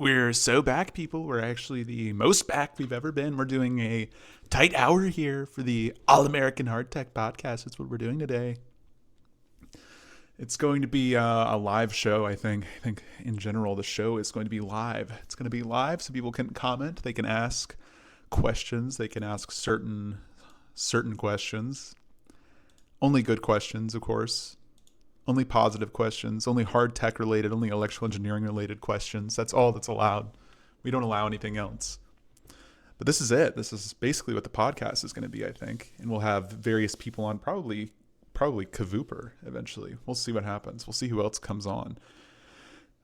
We're so back, people. We're actually the most back we've ever been. We're doing a tight hour here for the All American Hardtech podcast. That's what we're doing today. It's going to be a live show, I think. I think in general, the show is going to be live. It's going to be live so people can comment. They can ask questions. They can ask certain questions. Only good questions, of course. Only positive questions, only hard tech related, only electrical engineering related questions. That's all that's allowed. We don't allow anything else. But this is it. This is basically what the podcast is going to be, I think. And we'll have various people on, probably Kavooper eventually. We'll see what happens. We'll see who else comes on.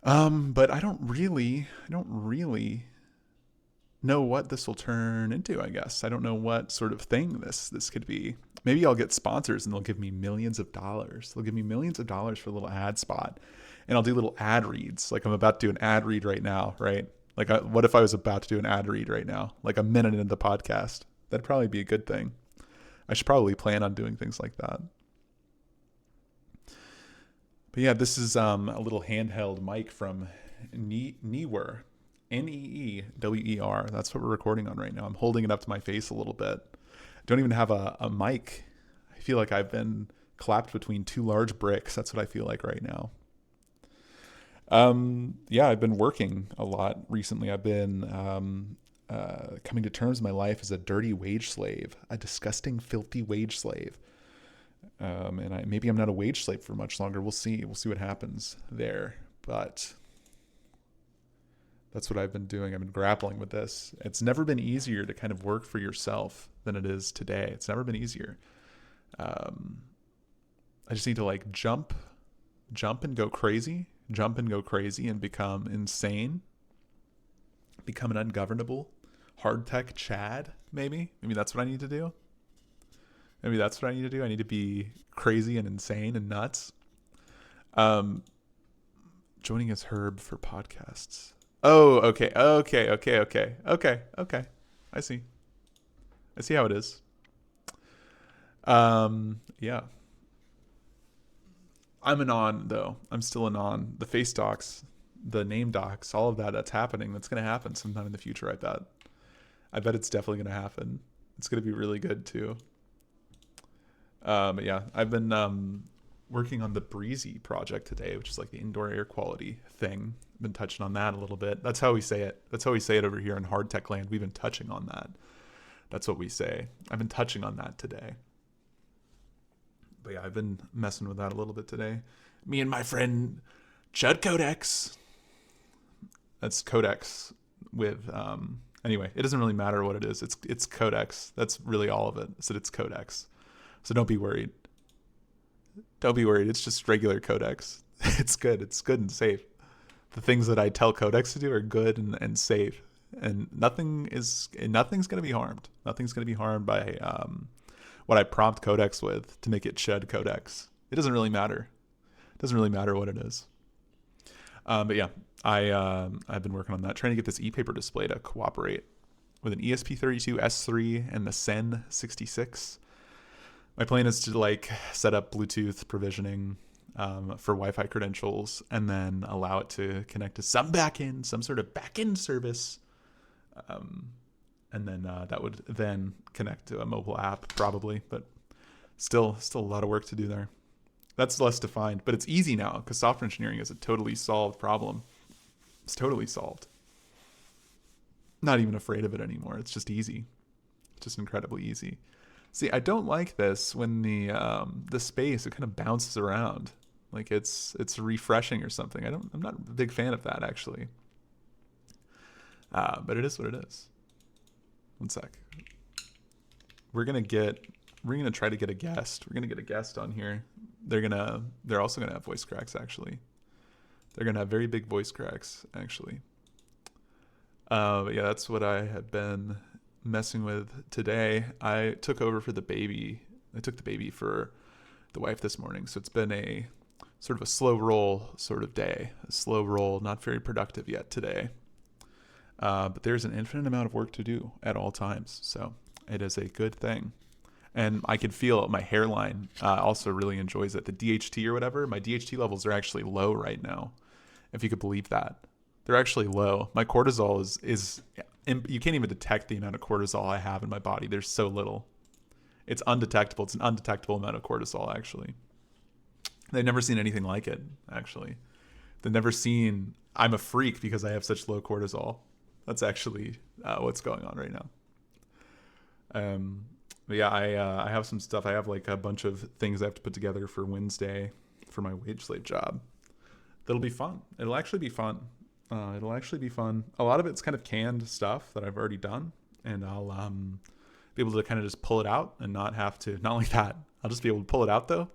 But I don't really know what this will turn into, I guess. I don't know what sort of thing this could be. Maybe I'll get sponsors and they'll give me millions of dollars. They'll give me millions of dollars for a little ad spot. And I'll do little ad reads. Like I'm about to do an ad read right now, right? Like what if I was about to do an ad read right now? Like a minute into the podcast. That'd probably be a good thing. I should probably plan on doing things like that. But yeah, this is a little handheld mic from Neewer. Neewer. That's what we're recording on right now. I'm holding it up to my face a little bit. Don't even have a mic. I feel like I've been clapped between two large bricks. That's what I feel like right now. Yeah, I've been working a lot recently. I've been coming to terms in my life as a dirty wage slave, a disgusting, filthy wage slave. And maybe I'm not a wage slave for much longer. We'll see. We'll see what happens there. But that's what I've been doing. I've been grappling with this. It's never been easier to kind of work for yourself than it is today. It's never been easier. I just need to like jump and go crazy and become insane, become an ungovernable hardtech Chad. Maybe that's what I need to do. I need to be crazy and insane and nuts. Joining as Herb for podcasts. Oh, okay. I see how it is. Yeah. I'm an on, though. I'm still an on. The face docs, the name docs, all of that's happening. That's going to happen sometime in the future, I bet. I bet it's definitely going to happen. It's going to be really good, too. But yeah, I've been working on the Breezy project today, which is like the indoor air quality thing. I've been touching on that a little bit. That's how we say it. That's how we say it over here in Hardtech land. We've been touching on that. That's what we say. I've been touching on that today. But yeah, I've been messing with that a little bit today. Me and my friend Chud Codex. That's Codex with anyway, it doesn't really matter what it is. It's Codex. That's really all of it. So it's Codex. So don't be worried. Don't be worried. It's just regular Codex. It's good. It's good and safe. The things that I tell Codex to do are good and safe. And nothing's going to be harmed. Nothing's going to be harmed by what I prompt Codex with to make it shed Codex. It doesn't really matter. It doesn't really matter what it is. But yeah, I've been working on that, trying to get this e-paper display to cooperate with an ESP32 S3 and the SEN 66. My plan is to like set up Bluetooth provisioning for Wi-Fi credentials and then allow it to connect to some sort of backend service. And then that would then connect to a mobile app probably, but still a lot of work to do there. That's less defined, but it's easy now because software engineering is a totally solved problem. It's totally solved. Not even afraid of it anymore. It's just easy. It's just incredibly easy. See, I don't like this when the space, it kind of bounces around like it's refreshing or something. I'm not a big fan of that actually. But it is what it is. One sec. We're gonna try to get a guest. We're gonna get a guest on here. They're also gonna have voice cracks actually. They're gonna have very big voice cracks actually. But yeah, that's what I have been messing with today. I took over for the baby. I took the baby for the wife this morning. So it's been a sort of a slow roll sort of day. A slow roll, not very productive yet today. But there's an infinite amount of work to do at all times. So it is a good thing. And I can feel my hairline also really enjoys it. The DHT or whatever, my DHT levels are actually low right now, if you could believe that. They're actually low. My cortisol is you can't even detect the amount of cortisol I have in my body. There's so little. It's undetectable. It's an undetectable amount of cortisol, actually. They've never seen anything like it, actually. They've never seen I'm a freak because I have such low cortisol. That's actually what's going on right now. But yeah, I have some stuff. I have like a bunch of things I have to put together for Wednesday for my wage slave job. That'll be fun. It'll actually be fun. A lot of it's kind of canned stuff that I've already done, and I'll be able to kind of just pull it out and not have to, not like that. I'll just be able to pull it out though.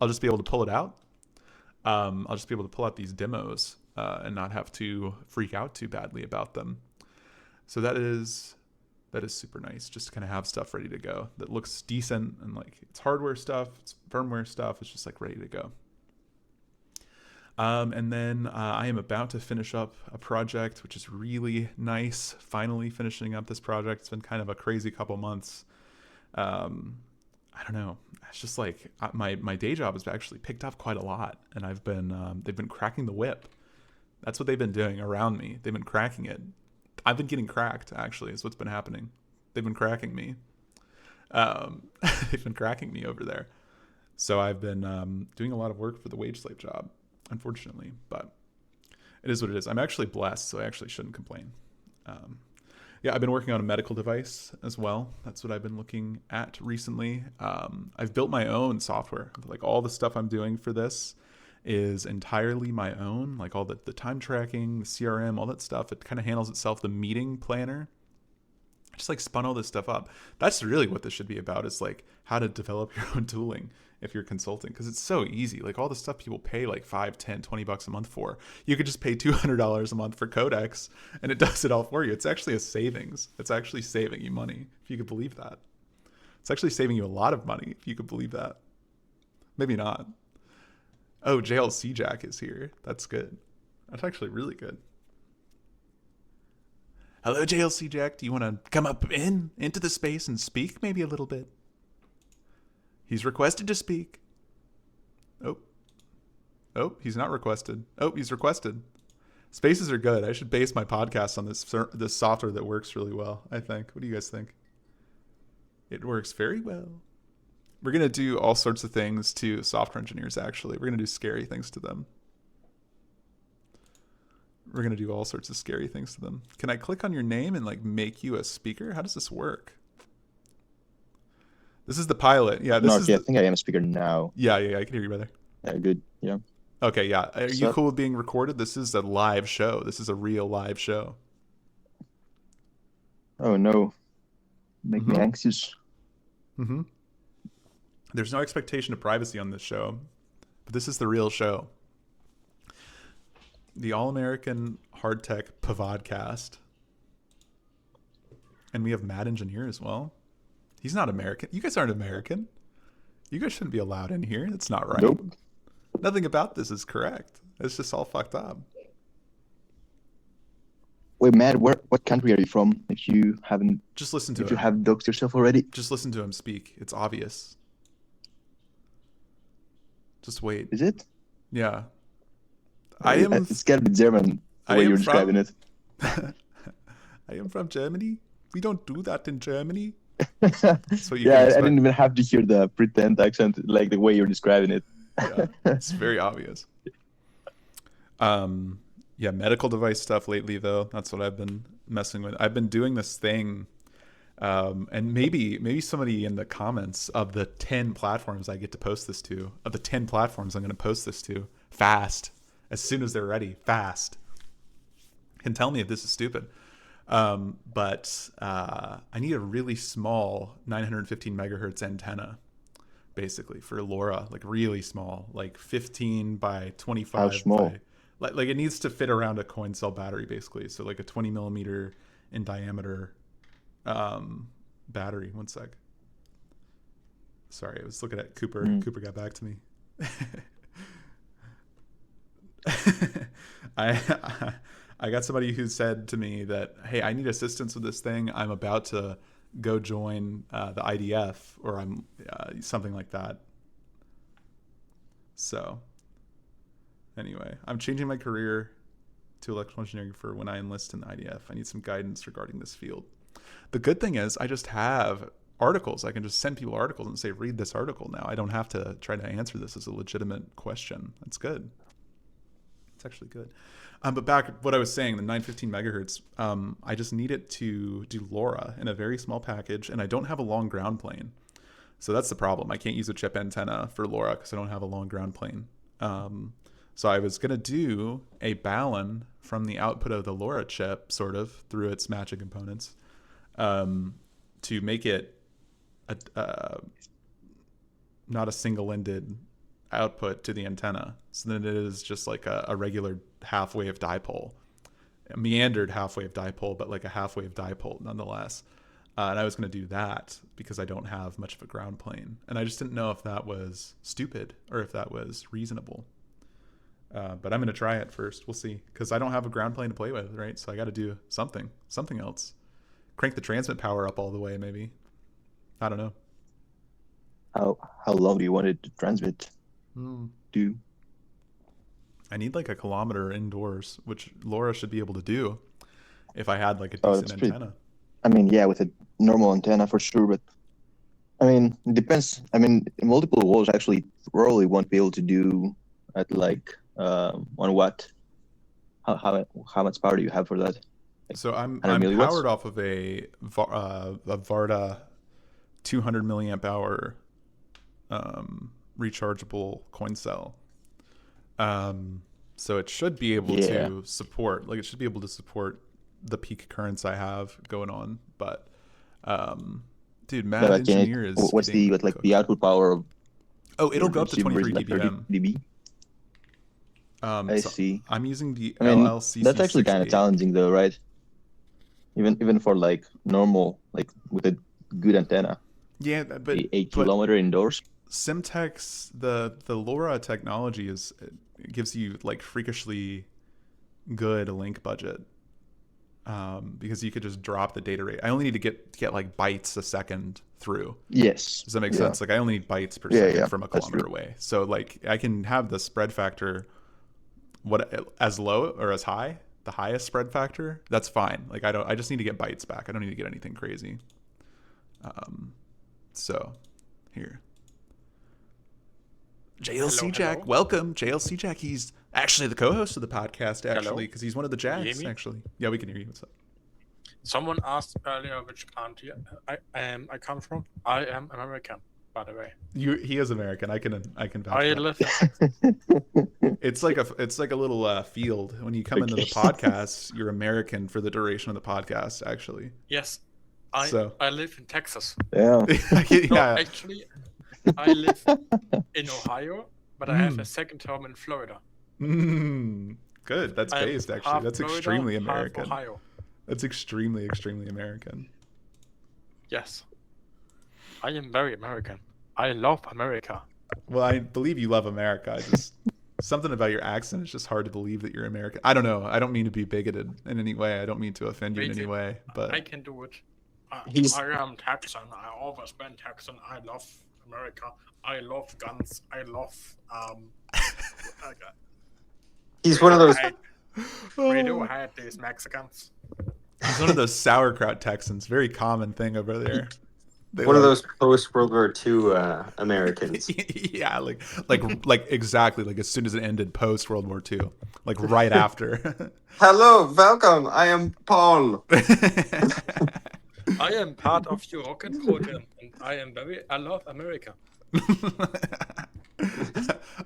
I'll just be able to pull out these demos and not have to freak out too badly about them. So that is super nice, just to kind of have stuff ready to go that looks decent, and like it's hardware stuff, it's firmware stuff, it's just like ready to go. And then I am about to finish up a project, which is really nice. Finally finishing up this project. It's been kind of a crazy couple months. I don't know. It's just like my day job has actually picked up quite a lot, and they've been cracking the whip. That's what they've been doing around me. They've been cracking it. I've been getting cracked, actually, is what's been happening. They've been cracking me. They've been cracking me over there. So I've been doing a lot of work for the wage slave job, unfortunately, but it is what it is. I'm actually blessed, so I actually shouldn't complain. Yeah, I've been working on a medical device as well. That's what I've been looking at recently. I've built my own software. Like all the stuff I'm doing for this is entirely my own. Like all the time tracking, the CRM, all that stuff. It kind of handles itself. The meeting planner. I just like spun all this stuff up. That's really what this should be about, is like how to develop your own tooling if you're consulting, because it's so easy. Like all the stuff people pay like $5, $10, $20 a month for, you could just pay $200 a month for Codex and it does it all for you. It's actually a savings. It's actually saving you money, if you could believe that. It's actually saving you a lot of money, if you could believe that. Maybe not. Oh, JLC Jack is here. That's good. That's actually really good. Hello, JLC Jack. Do you want to come up into the space and speak maybe a little bit? He's requested to speak. Oh, he's not requested. Oh, he's requested. Spaces are good. I should base my podcast on this software that works really well, I think. What do you guys think? It works very well. We're going to do all sorts of things to software engineers, actually. We're going to do scary things to them. We're going to do all sorts of scary things to them. Can I click on your name and like make you a speaker? How does this work? This is the pilot. Yeah, I think I am a speaker now. Yeah, I can hear you better. Yeah, good. Yeah. Okay, yeah. Are you cool with being recorded? This is a live show. This is a real live show. Oh, no. Make me anxious. Mm-hmm. There's no expectation of privacy on this show, but this is the real show. The All-American Hardtech Pavodcast. And we have Mad Engineer as well. He's not American. You guys aren't American. You guys shouldn't be allowed in here. That's not right. Nope. Nothing about this is correct. It's just all fucked up. Wait, Matt, what country are you from? If you haven't... Just listen to him. If you have doxed yourself already? Just listen to him speak. It's obvious. Just wait. Is it? Yeah. It's gotta be German, the way you're describing it. I am from Germany. We don't do that in Germany. I didn't even have to hear the pretend accent, like the way you're describing it. Yeah, it's very obvious. Yeah, medical device stuff lately, though. That's what I've been messing with. I've been doing this thing, and maybe somebody in the comments of the 10 platforms I get to post this to, of the 10 platforms I'm going to post this to, fast, as soon as they're ready, fast, can tell me if this is stupid. But I need a really small 915 megahertz antenna, basically, for LoRa, like really small, like 15 by 25. How small? Like it needs to fit around a coin cell battery, basically. So like a 20 millimeter in diameter battery. One sec. Sorry, I was looking at Cooper. Cooper got back to me. I got somebody who said to me that, hey, I need assistance with this thing. I'm about to go join the IDF, or I'm something like that. So anyway, I'm changing my career to electrical engineering for when I enlist in the IDF. I need some guidance regarding this field. The good thing is I just have articles. I can just send people articles and say, read this article now. I don't have to try to answer this as a legitimate question. That's good. It's actually good. But back what I was saying, the 915 megahertz, I just need it to do LoRa in a very small package, and I don't have a long ground plane. So that's the problem. I can't use a chip antenna for LoRa because I don't have a long ground plane. So I was going to do a balun from the output of the LoRa chip, sort of, through its matching components, to make it not a single-ended output to the antenna. So then it is just like a regular half-wave dipole. A meandered half-wave dipole, but like a half-wave dipole nonetheless. And I was going to do that because I don't have much of a ground plane. And I just didn't know if that was stupid or if that was reasonable. But I'm going to try it first. We'll see. Because I don't have a ground plane to play with, right? So I got to do something else. Crank the transmit power up all the way, maybe. I don't know. How low do you want it to transmit? Do I need like a kilometer indoors, which LoRa should be able to do if I had like a decent antenna. I mean, yeah, with a normal antenna for sure, but I mean, it depends. I mean, multiple walls actually probably won't be able to do at like 1 watt. How much power do you have for that? Like so I'm powered off of a Varda 200 milliamp hour rechargeable coin cell. So it should be able to support, like it should be able to support the peak currents I have going on. But dude, Mad Engineer is what's the output power of? Oh, it'll go up to 23 dBm. dB. I see. I'm using the LLCC. That's actually kind of challenging though, right? Even for like normal, like with a good antenna. Yeah, but 8 kilometer indoors. Simtex, the LoRa technology it gives you like freakishly good link budget, because you could just drop the data rate. I only need to get like bytes a second through. Yes. Does that make sense? Like I only need bytes per second from a kilometer away. So like I can have the spread factor as low or as high, the highest spread factor. That's fine. Like I just need to get bytes back. I don't need to get anything crazy. So here. JLC Jack, hello. Welcome. JLC Jack, he's actually the co-host of the podcast, actually, because he's one of the Jacks, actually. Yeah, we can hear you. What's up? Someone asked earlier which country I come from. I am American, by the way. He is American. I can vouch. I live. It's like a little field. When you come into the podcast, you're American for the duration of the podcast, actually. Yes. I live in Texas. Yeah. No, actually, I live in Ohio, but I have a second home in Florida. Good. That's based, actually. That's Florida, extremely American. Ohio. That's extremely, extremely American. Yes. I am very American. I love America. Well, I believe you love America. I just something about your accent is just hard to believe that you're American. I don't know. I don't mean to be bigoted in any way. I don't mean to offend you in any way. But I can do it. I am Texan. I always been Texan. I love America. I love guns. I love He's one of those. We do hate these Mexicans. He's one of those sauerkraut Texans. Very common thing over there. One of those post World War II Americans. Yeah, like exactly. Like as soon as it ended, post World War II, like right after. Hello, welcome. I am Paul. I am part of your rocket program, and I love America.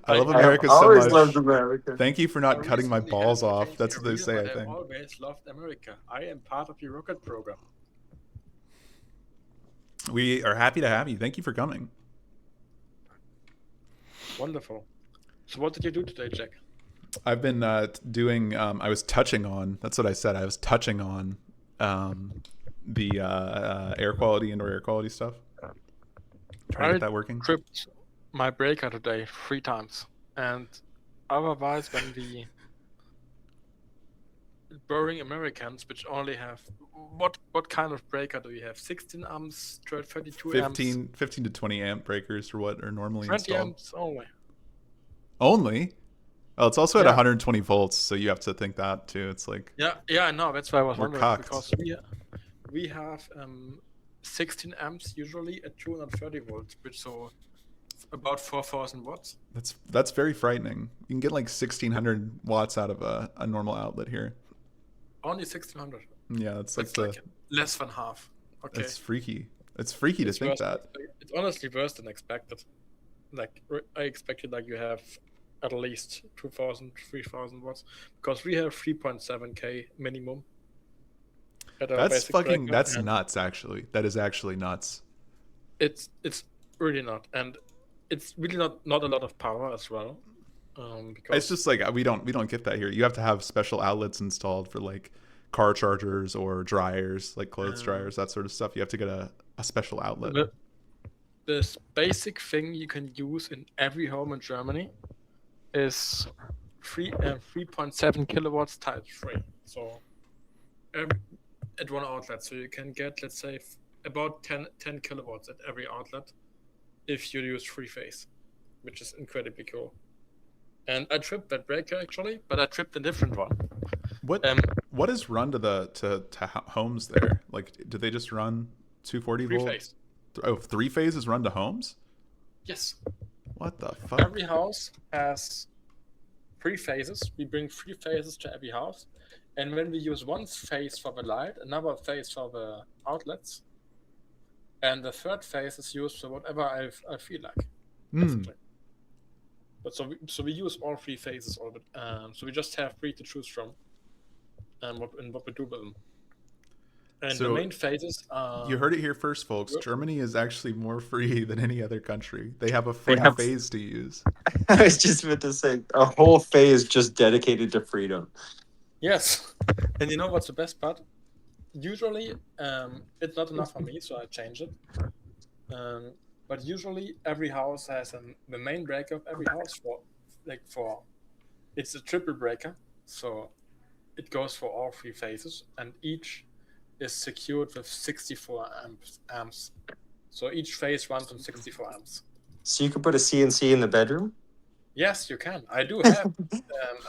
I love America so always much. Loved America. Thank you for not cutting my balls off. That's what they say, I think. I always loved America. I am part of your rocket program. We are happy to have you. Thank you for coming. Wonderful. So what did you do today, Jack? I've been doing, I was touching on, that's what I said. I was touching on the indoor air quality stuff. Trying to get that working. Tripped my breaker today 3 times. And otherwise, when the boring Americans, which only have, what kind of breaker do you have? 16 amps, 32 amps? 15 to 20 amp breakers or what are normally 20 installed. 20 amps only. Only? Oh, it's also at Yeah. 120 volts, so you have to think that too. It's like Yeah, I know. That's why I was We're wondering cocked. because we have 16 amps usually at 230 volts, which so about 4,000 watts. that's very frightening. You can get like 1600 watts out of a normal outlet here. Only 1600. Yeah, that's like It's like less than half. Okay. It's freaky. It's freaky to think worse that. It's honestly worse than expected. Like I expected like you have at least 2,000, 3,000 watts because we have 3.7k minimum. That's fucking. breaker, That's and nuts. Actually, that is actually nuts. It's really not, and it's really not a lot of power as well. Because It's just like we don't get that here. You have to have special outlets installed for like car chargers or dryers, like clothes dryers, that sort of stuff. You have to get a special outlet. this basic thing you can use in every home in Germany is 3.7 kilowatts times 3. So at one outlet, so you can get, let's say, about 10 kilowatts at every outlet if you use 3-phase, which is incredibly cool. And I tripped that breaker actually, but I tripped a different one. What is run to homes there? Like, do they just run 240 volt? 3-phase. Oh, 3-phase is run to homes? Yes. What the fuck? Every house has 3 phases. We bring 3 phases to every house. And when we use one phase for the light, another phase for the outlets, and the third phase is used for whatever I feel like. Basically. But so we use all 3 phases of it. So we just have 3 to choose from. And what we do with them. And So the main phases you heard it here first, folks. Yep. Germany is actually more free than any other country. They have a They free have- phase to use. I was just about to say a whole phase just dedicated to freedom. Yes. And you know what's the best part? Usually, it's not enough for me, so I change it. But usually, every house has the main breaker of every house for it's a triple breaker, so it goes for all 3 phases, and each is secured with 64 amps. So each phase runs on 64 amps. So you could put a CNC in the bedroom? Yes, you can. I do have.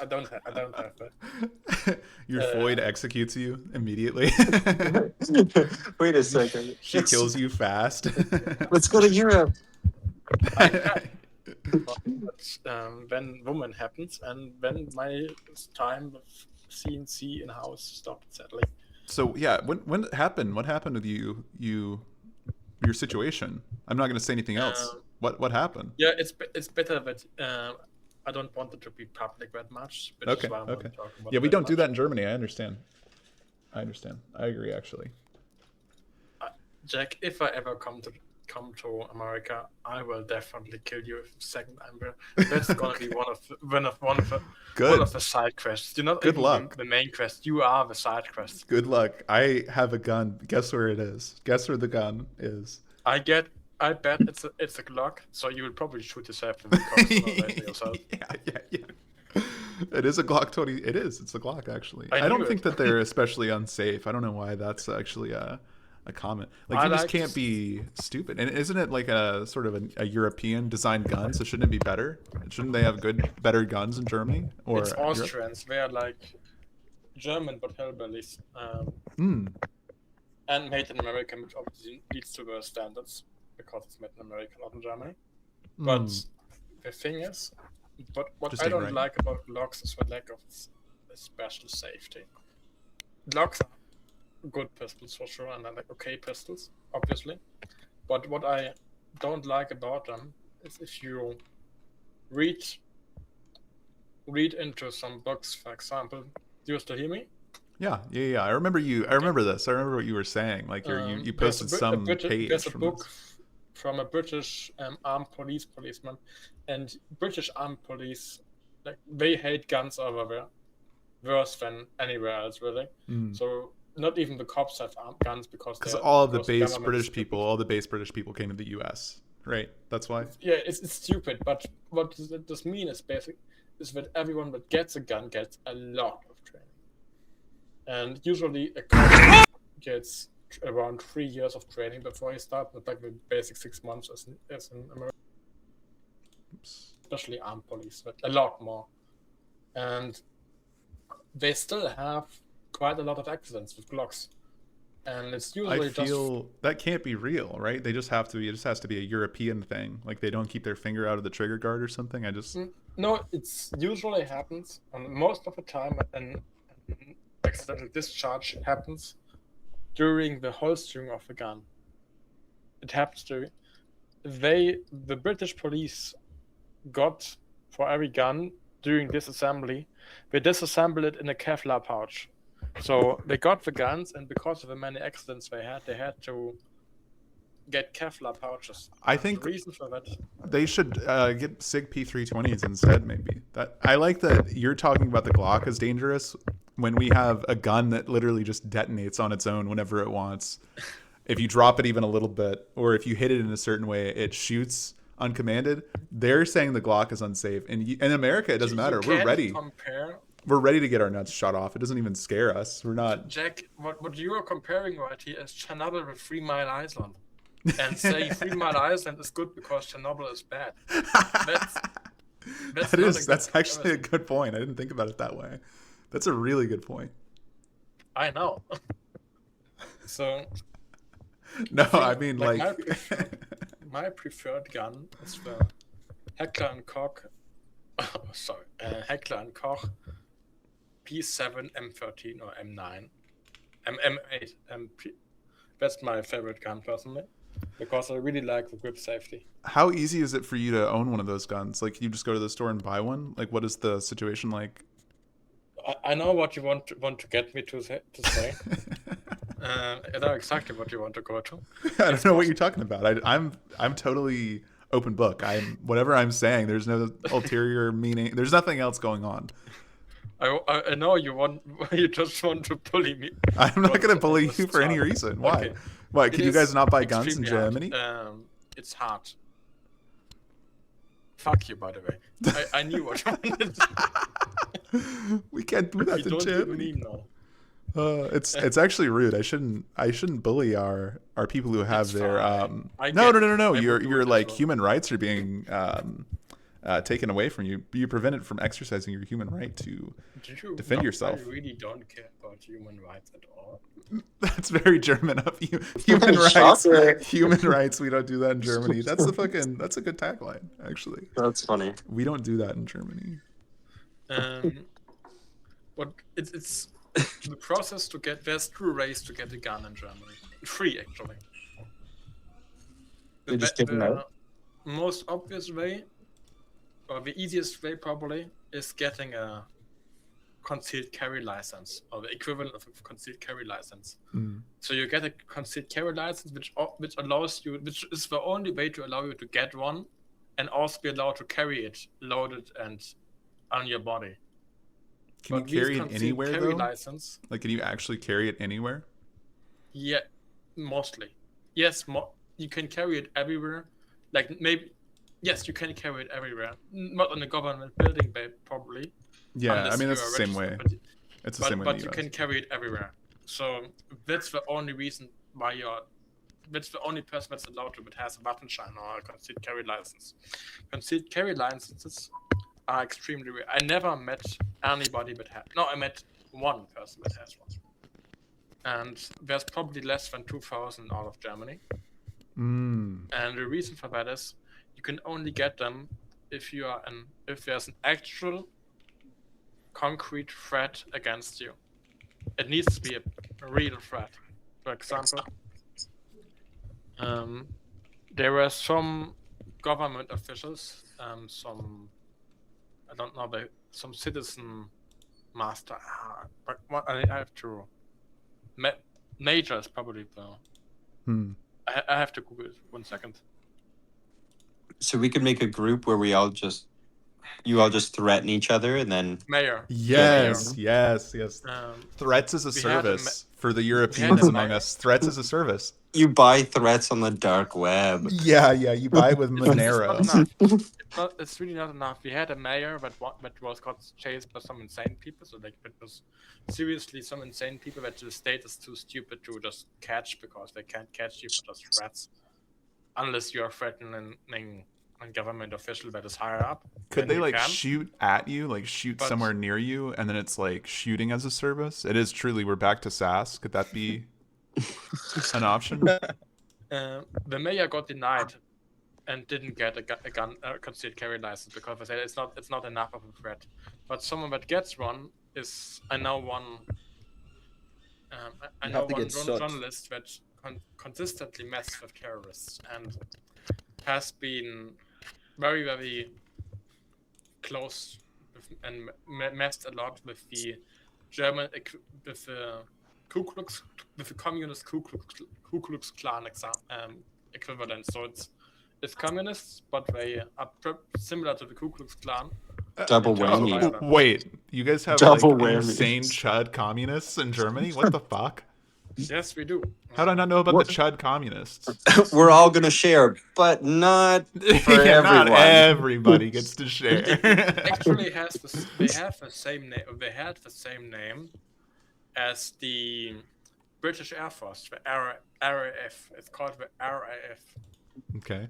I don't have that. Your Floyd executes you immediately. Wait a second. She kills you fast. Let's go to Europe. When woman happens and when my time with CNC in house stopped, sadly. So yeah, when it happened? What happened with your situation? I'm not going to say anything else. What happened? Yeah, it's better that I don't want it to be public that much. Which Okay. is why I'm Okay. not talking about Yeah, we it don't do much. that in Germany. I understand. I agree, actually. Jack, if I ever come to America, I will definitely kill you the second I'm there. That's gonna be one of the side quests. You're not Good even luck. the main quest. You are the side quest. Good luck. I have a gun. Guess where it is? Guess where the gun is? I bet it's a Glock, so you will probably shoot yourself in the cock yourself. Yeah. It is a Glock 20. It is. It's a Glock, actually. I I don't knew think it. that they're especially unsafe. I don't know why that's actually a comment. Like, I you just like can't to- be stupid. And isn't it like a sort of a European designed gun? So shouldn't it be better? Shouldn't they have better guns in Germany? Or It's Europe? Austrians. They are like German but hillbillies. Hmm. And made in America, which obviously leads to the standards because it's made in America, not in Germany. But the thing is, what Just I ain't don't right. like about Glocks is the lack of special safety. Glocks are good pistols for sure, and they're like okay pistols, obviously. But what I don't like about them is if you read into some books, for example. Do you still hear me? Yeah. I remember you. I remember this. I remember what you were saying. Like you posted some page. There's a from book this. from a British armed policeman, and British armed police, like they hate guns over there, worse than anywhere else, really. So not even the cops have armed guns because all of the government is British stupid. people, all the base British people came to the U.S. Right? That's why. Yeah, it's stupid. But what this means is is that everyone that gets a gun gets a lot of training, and usually a cop gets around 3 years of training before he starts, not like the basic 6 months as in America. Especially armed police, but a lot more. and they still have quite a lot of accidents with Glocks. And it's I usually just feel that can't be real, right? They just have to be. It just has to be a European thing. Like they don't keep their finger out of the trigger guard or something. I just no. It's usually happens, and most of the time, an accidental discharge happens during the holstering of the gun. It happens to the British police got for every gun during disassembly, they disassembled it in a Kevlar pouch. So they got the guns, and because of the many accidents they had to get Kevlar pouches. I And think the reason for that, they should get SIG P320s instead. Maybe that I like that you're talking about the Glock as dangerous when we have a gun that literally just detonates on its own whenever it wants. If you drop it even a little bit, or if you hit it in a certain way, it shoots uncommanded. They're saying the Glock is unsafe. And in America, it doesn't matter. you We're can't ready. compare. We're ready to get our nuts shot off. It doesn't even scare us. We're not. Jack, what you are comparing right here is Chernobyl with 3 Mile Island. And say 3 Mile Island is good because Chernobyl is bad. That's actually a good point. I didn't think about it that way. That's a really good point. I know. So No, I mean like my preferred gun is the Heckler and Koch. Heckler and Koch P7 M13 or M9, M8. That's my favorite gun personally, because I really like the grip safety. How easy is it for you to own one of those guns? Like, can you just go to the store and buy one? Like, what is the situation like? I know what you want to get me to say. I know exactly what you want to go to. I don't know what you're talking about. I'm totally open book. Whatever I'm saying. There's no ulterior meaning. There's nothing else going on. I know you just want to bully me. I'm not going to bully you for any reason. Why? Okay. Why? Can you guys not buy guns in Germany? It's hard. Fuck you, by the way. I knew what you wanted. We can't do that You in don't Germany. mean no. It's actually rude. I shouldn't bully our people who have It's their fine. I no. get it. I would Your do it as like well. human rights are being taken away from you. You prevent it from exercising your human right to defend yourself. I really don't care about human rights at all. That's very German of you. Human rights. Shocker. Human rights. We don't do that in Germany. That's a good tagline, actually. That's funny. We don't do that in Germany. What it's the process to get there's 2 ways to get a gun in Germany. 3 actually. You just give them out? Most obvious way, or the easiest way probably, is getting a concealed carry license, or the equivalent of a concealed carry license. So you get a concealed carry license, which allows you, which is the only way to allow you to get one, and also be allowed to carry it loaded and on your body. Can you carry it anywhere carry though? License, Like, can you actually carry it anywhere? yeah, mostly. Yes, you can carry it everywhere. Like maybe, yes, you can carry it everywhere. Not in a government building, probably. Yeah, unless I mean you that's are the same way. registered, It's the same way in But the you US. can carry it everywhere. So that's the only reason why that's the only person that's allowed to, but has a button shine or a concealed carry license. Concealed carry licenses are extremely rare. I never met anybody that had. No, I met one person that has one. And there's probably less than 2,000 out of Germany. And the reason for that is you can only get them if there's an actual concrete threat against you. It needs to be a real threat. For example, there were some government officials, some citizen master. But what I have to. Major is probably the. I have to Google it 1 second. So we could make a group where you all just threaten each other, and then Mayor. Yes. Threats as a we had a service for the Europeans among mayor. us. Threats as a service. you buy threats on the dark web. Yeah. You buy it with Monero. It's not enough. It's really not enough. We had a mayor that was got chased by some insane people. So like it was seriously some insane people that the state is too stupid to just catch, because they can't catch you for just threats, unless you are threatening government official that is higher up. Could then they you like can. shoot at you, like shoot But- somewhere near you, and then it's like shooting as a service? It is truly we're back to SAS. Could that be an option? The mayor got denied and didn't get a gun concealed carry license because they said it's not enough of a threat. But someone that gets one is I know one have to get shot. journalist that consistently messes with terrorists and has been very, very close with, and messed a lot with the German with the communist Ku Klux Klan equivalent. So it's communists, but they are similar to the Ku Klux Klan. Double Oh, whammy. Wait, you guys have Double like whammy. insane Chud communists in Germany? What the fuck? Yes, we do. How do I not know about the Chud communists? We're all gonna share, but not for Yeah, not everyone. everybody gets to share. Actually, they have the same name. They had the same name as the British Air Force, the RAF. It's called the RAF, Okay.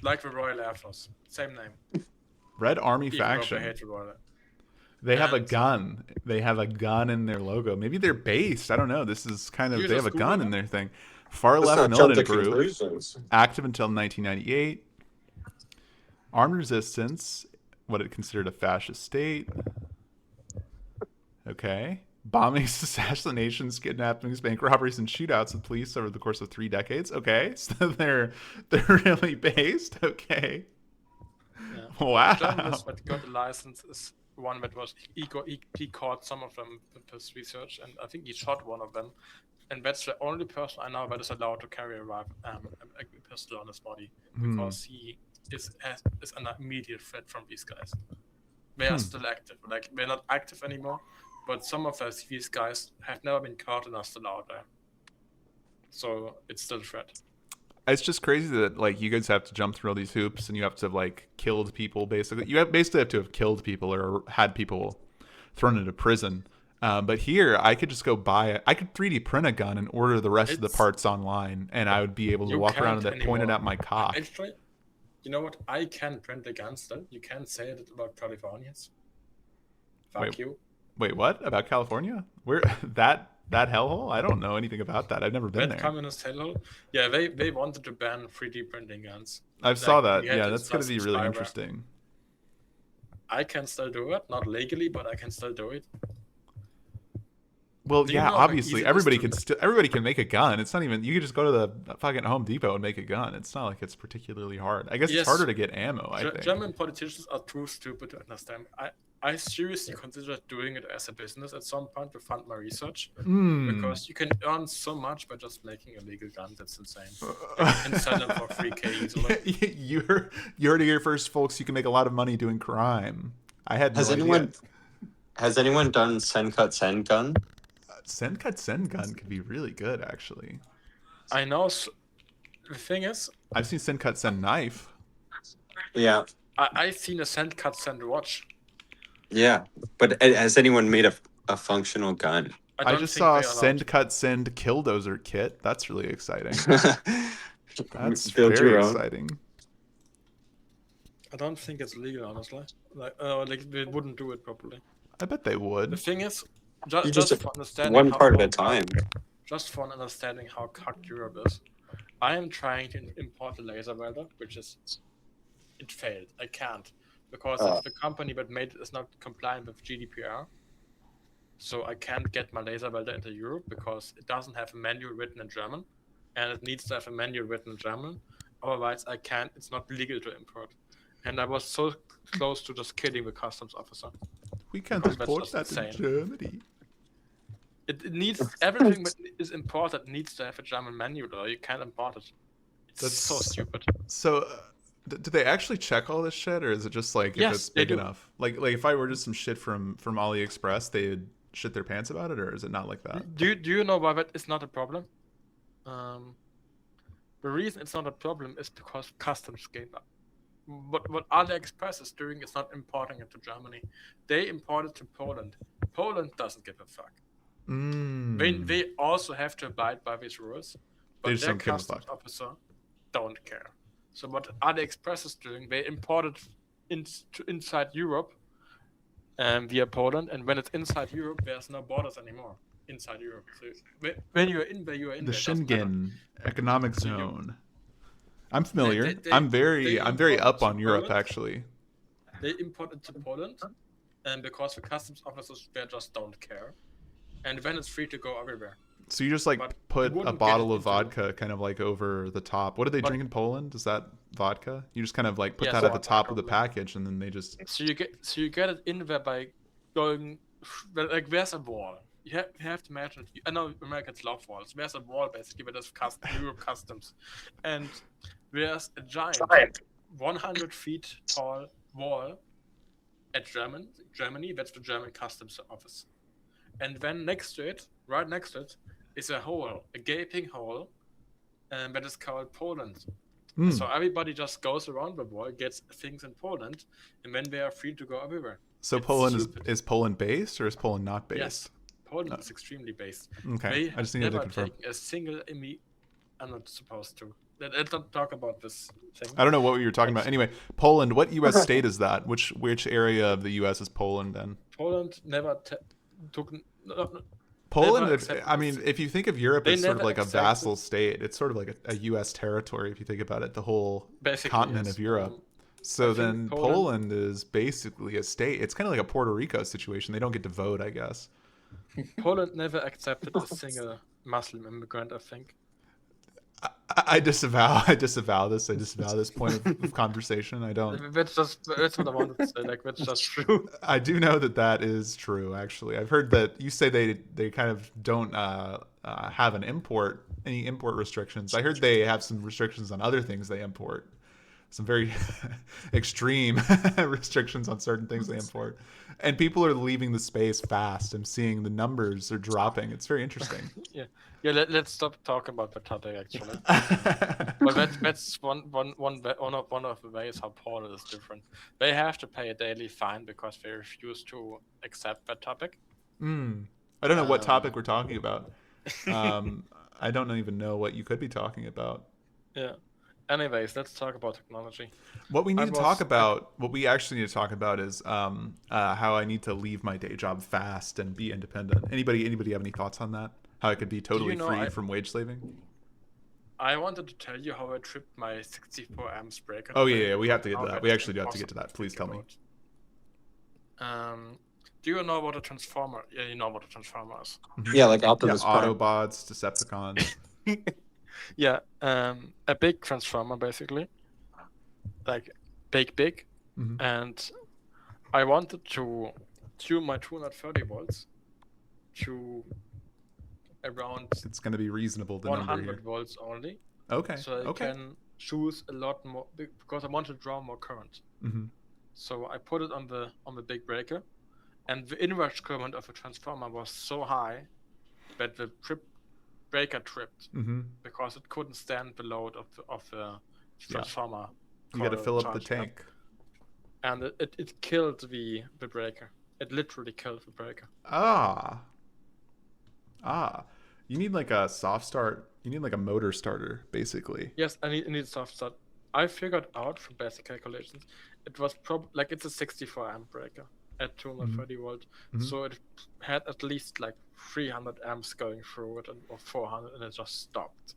like the Royal Air Force. Same name. Red Army Even though faction. they hate the Royal. They have a And- gun. They have a gun in their logo. Maybe they're based. I don't know. This is kind of You they have just a gun Google in it. their thing. Far Let's left not jump to militant group, conclusions. active until 1998. Armed resistance, what it considered a fascist state. Okay. Bombings, assassinations, kidnappings, bank robberies, and shootouts with police over the course of 3 decades. Okay, so they're really based. Okay. Yeah. Wow. Journalist that got the license is one that was he caught some of them with his research, and I think he shot one of them. And that's the only person I know that is allowed to carry a pistol on his body because he is an immediate threat from these guys. They are still active. Like they're not active anymore, but some of these guys have never been caught and are still out there. So it's still a threat. It's just crazy that like you guys have to jump through all these hoops and you have to have like killed people basically. You basically have to have killed people or had people thrown into prison. But here I could just go buy it. I could 3D print a gun and order the rest of the parts online, and I would be able to You walk around with can't it pointed anymore. at my cock. Actually, you know what? I can print a gun still. You can't say it about Californians. Fuck Wait. you. Wait, what about California? Where that hellhole? I don't know anything about that. I've never been That there. communist hellhole. Yeah, they wanted to ban 3D printing guns. I saw like, that. we had Yeah, this that's gonna be last really spyware. interesting. I can still do it, not legally, but I can still do it. Well, Do you yeah, know how obviously easy it is everybody to- everybody can make a gun. It's not even you can just go to the fucking Home Depot and make a gun. It's not like it's particularly hard. I guess Yes. it's harder to get ammo, I think. German politicians are too stupid to understand. I seriously considered doing it as a business at some point to fund my research because you can earn so much by just making a legal gun. That's insane. And you can sell them for 3K easily. You heard it here first, folks. You can make a lot of money doing crime. I had no Has anyone done send cut send gun? Send cut send gun could be really good, actually. I know. The thing is, I've seen send cut send knife. Yeah, I've seen a send cut send watch. yeah. But has anyone made a functional gun? I don't just think saw they are allowed send to. cut send killdozer kit. That's really exciting. That's Build very your own. exciting. I don't think it's legal, honestly. Like they wouldn't do it properly. I bet they The would. thing is, You just just for understanding one how part at a how- time. Just for an understanding how cocked Europe is, I am trying to import a laser welder, which is it failed. I can't because if the company that made it is not compliant with GDPR. So I can't get my laser welder into Europe because it doesn't have a manual written in German, and it needs to have a manual written in German. Otherwise, I can't. It's not legal to import. And I was so close to just killing the customs officer. We can't That's import just that in insane. Germany. It needs everything that is imported needs to have a German manual, or you can't import it. It's so That's- stupid. So, do they actually check all this shit, or is it just like if Yes, it's they big do. enough? Like if I ordered some shit from AliExpress, they'd shit their pants about it, or is it not like that? Do you know why that is not a problem? The reason it's not a problem is because customs gave up. What AliExpress is doing is not importing it to Germany. They import it to Poland. Poland doesn't give a fuck. They also have to abide by these rules, They but just their don't give a customs fuck. officer don't care. So what AliExpress is doing, they import it inside Europe via Poland, and when it's inside Europe, there's no borders anymore inside Europe. So when you're in there, you're in The there. Doesn't matter. Schengen economic So zone. I'm familiar. they I'm very import up to on Europe Poland. actually. They import it to Poland, and because the customs officers they just don't care, and then it's free to go everywhere. So you just like But put you a wouldn't bottle get of into- vodka kind of like over the top. What do they But- drink in Poland? Is that vodka? You just kind of like put Yes, that at the vodka, top of the probably. package and then they just So you get it in there by going like there's a wall. You have to imagine it. I know Americans love walls. There's a wall basically where there's Europe customs, and there's a giant 100 feet tall wall at Germany. That's the German customs office, and then next to it, right next to it, is a hole, a gaping hole, and that is called Poland. Hmm. So everybody just goes around the wall, gets things in Poland, and then they are free to go everywhere. So It's Poland stupid. is Poland based or is Poland not based? Yes, Poland is extremely based. Okay. They I just have needed to never confirm. taken a single I'm not supposed to. Let's not talk about this thing. I don't know what you were talking about. Anyway, Poland, what US state is that? Which area of the US is Poland then? Poland never took. No, Poland, Never it's, I accepted mean, this. if you think of Europe They as sort of never like a accepted- vassal state, it's sort of like a U.S. territory if you think about it, the whole basically, continent yes. of Europe. I So think then Poland- Poland is basically a state. It's kind of like a Puerto Rico situation. They don't get to vote, I guess. Poland never accepted a single Muslim immigrant. I think. I disavow. I disavow this. I disavow this point of conversation. I don't. That's what I wanted to say. Like that's just true. I do know that that is true. Actually, I've heard that you say they kind of don't have any import restrictions. I heard they have some restrictions on other things they import. Some very extreme restrictions on certain things they import, and people are leaving the space fast. I'm seeing the numbers are dropping. It's very interesting. Yeah. Let's stop talking about the topic actually. But that's one of the ways how Poland is different. They have to pay a daily fine because they refuse to accept that topic. I don't know what topic we're talking about. I don't even know what you could be talking about. Yeah. Anyways, let's talk about technology. What we need I to was- talk about, what we actually need to talk about is how I need to leave my day job fast and be independent. Anybody have any thoughts on that? How I could be totally know, free I- from wage slaving? I wanted to tell you how I tripped my 64 amps breaker. Oh yeah, we have to get How to that. that's We actually do have to get to impossible that. Please think tell me. about. Do you know what a transformer? Yeah, you know what a transformer is. Yeah, like Yeah, Optimus Prime. Autobots, Decepticons. Yeah, a big transformer basically, like big, Mhm. and I wanted to tune my 230 volts to around It's going to be reasonable, the number 100 here. volts only, Okay. so I Okay. can choose a lot more because I want to draw more current. hmm So I put it on the big breaker, and the inrush current of the transformer was so high that the breaker tripped hmm because it couldn't stand the load of the transformer. You got to for fill up the charging tank. And it killed the breaker. It literally killed the breaker. Ah. You need like a soft start. You need like a motor starter, basically. Yes, I need soft start. I figured out from basic calculations, it was like it's a 64 amp breaker at 230 volt, Mhm. so it had at least like 300 amps going through it or 400, and it just stopped.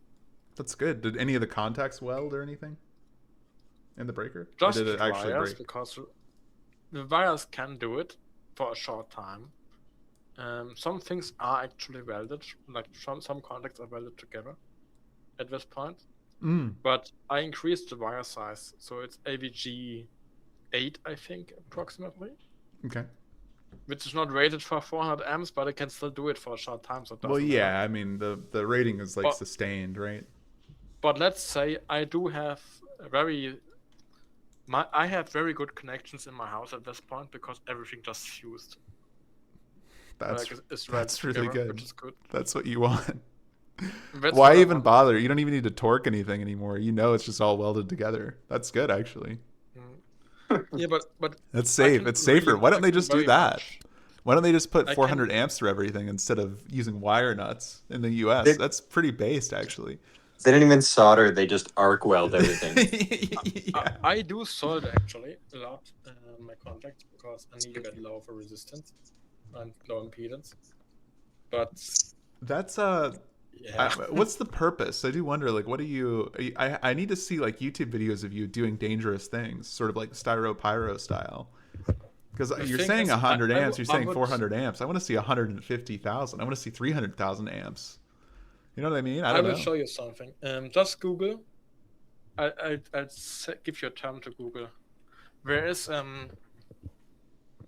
That's good. Did any of the contacts weld or anything in the breaker? Just or did it actually wires, break? because the wires can do it for a short time. Some things are actually welded, like some contacts are welded together at this point. But I increased the wire size, so it's AVG 8, I think, approximately, Okay. which is not rated for 400 amps, but I can still do it for a short time. So it Well, doesn't matter. yeah. I mean, the rating is like But- sustained, right? But let's say I do have I have very good connections in my house at this point because everything just fused. That's it's that's welded really together, good. Which is good. That's what you want. That's Why what I even want. bother? You don't even need to torque anything anymore. You know, it's just all welded together. That's good, actually. Yeah, but That's I safe. can It's safer. really- Why don't I they can just do very that? much- Why don't they just put I 400 can- amps through everything instead of using wire nuts in the U.S.? They- That's pretty based, actually. They didn't even solder; they just arc weld everything. Yeah. I do solder actually a lot in my contacts because I need to get low for resistance and low impedance. But That's yeah, what's the purpose? I do wonder, like, what do you? I need to see like YouTube videos of you doing dangerous things, sort of like styro pyro style. Because the you're thing saying is, 100 amps, you're I saying would 400 amps. I want to see 150,000. I want to see 300,000 amps. You know what I mean? I I don't will know. show you something. Just Google. I'll give you a term to Google. Where is an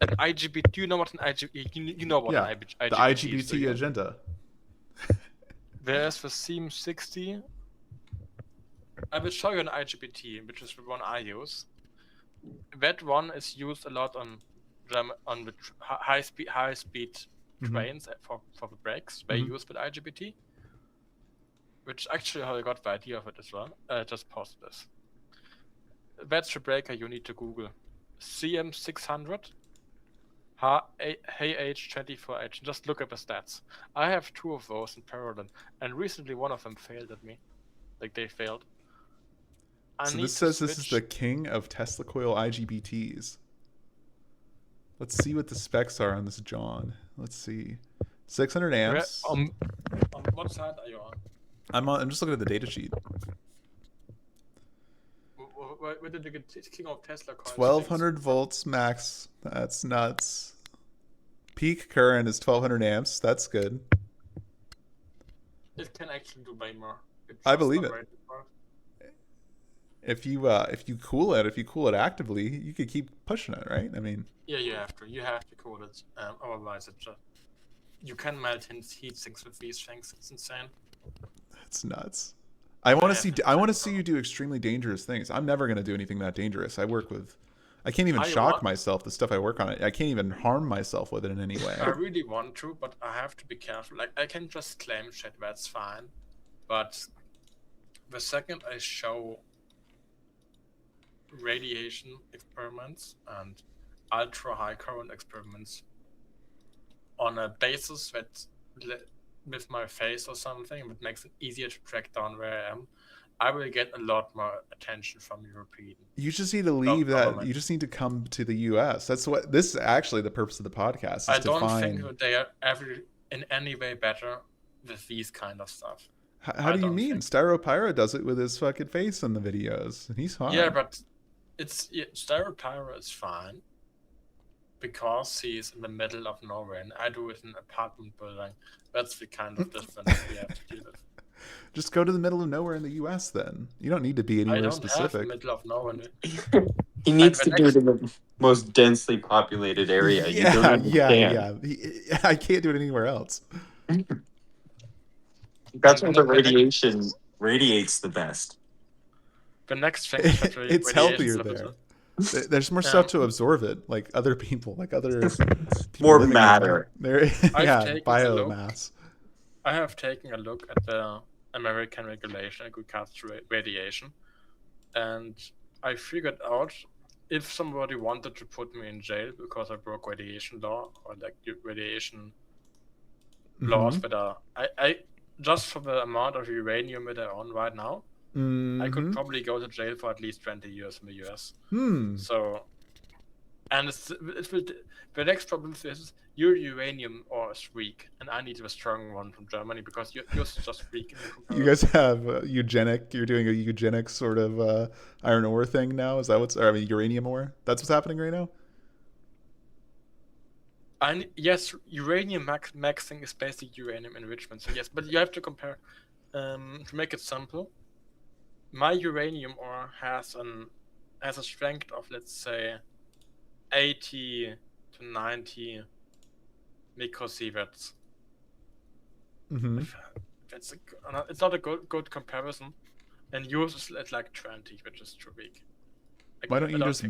IGBT? Do you know what an IGBT? You know what Yeah, an IGBT the is, do IGBT you? agenda. Where's the SIEM60? I will show you an IGBT, which is the one I use. That one is used a lot on the high speed Mhm. trains for the brakes. They Mhm. use with IGBT, which actually how I got the idea of it as well. Just post this. That's the breaker you need to Google. CM600 HH24H. Just look at the stats. I have 2 of those in parallel, and recently one of them failed at me. Like they failed. I So need this to says this is switch. the king of Tesla coil IGBTs. Let's see what the specs are on this John. Let's see. 600 amps. On what side are you on? I'm just looking at the data sheet. Where did you get king of Tesla coils? 1200 volts max. That's nuts. Peak current is 1200 amps. That's good. It can actually do way more. I believe it. If you cool it actively, you could keep pushing it, right? I mean, yeah, you have to cool it. Otherwise, it just you can melt heat sinks with these things. It's insane. it's nuts. I want to see you do extremely dangerous things. I'm never gonna do anything that dangerous. I can't even shock myself. The stuff I work on, I can't even harm myself with it in any way. I really want to, but I have to be careful. Like I can just claim shit, that's fine. But the second I show radiation experiments and ultra high current experiments on a basis that with my face or something, it makes it easier to track down where I am, I will get a lot more attention from European. You just need to leave that. You just need to come to the U.S. That's what this is actually the purpose of the podcast. Is I don't think that they are in any way better with these kind of stuff. How do you mean? Styropyro does it with his fucking face in the videos, and he's fine. Yeah, but Styropyro is fine because he's in the middle of nowhere, and I do it in an apartment building. That's the kind of difference we have to deal with. Just go to the middle of nowhere in the U.S. then. You don't need to be anywhere specific. I don't have the middle of nowhere. He needs to do it in the most densely populated area. Yeah. I can't do it anywhere else. That's when the radiation radiates the best. The next thing it's healthier there. There's more stuff to absorb it, like other people, more matter. Biomass. I have taken a look at the American regulation in regards to radiation, and I figured out if somebody wanted to put me in jail because I broke radiation law or like radiation laws that are I just for the amount of uranium that I own right now, I could probably go to jail for at least 20 years in the US. So, and the next problem is your uranium ore is weak, and I need a strong one from Germany because yours is just weak. You guys have eugenic. You're doing a eugenic sort of iron ore thing now. Is that uranium ore? That's what's happening right now. Yes, uranium maxing is basically uranium enrichment. So yes, but you have to compare. To make it simple, my uranium ore has a strength of, let's say, 80 to 90 microsieverts. It's not a good comparison, and yours is at like 20, which is too weak. Why don't you just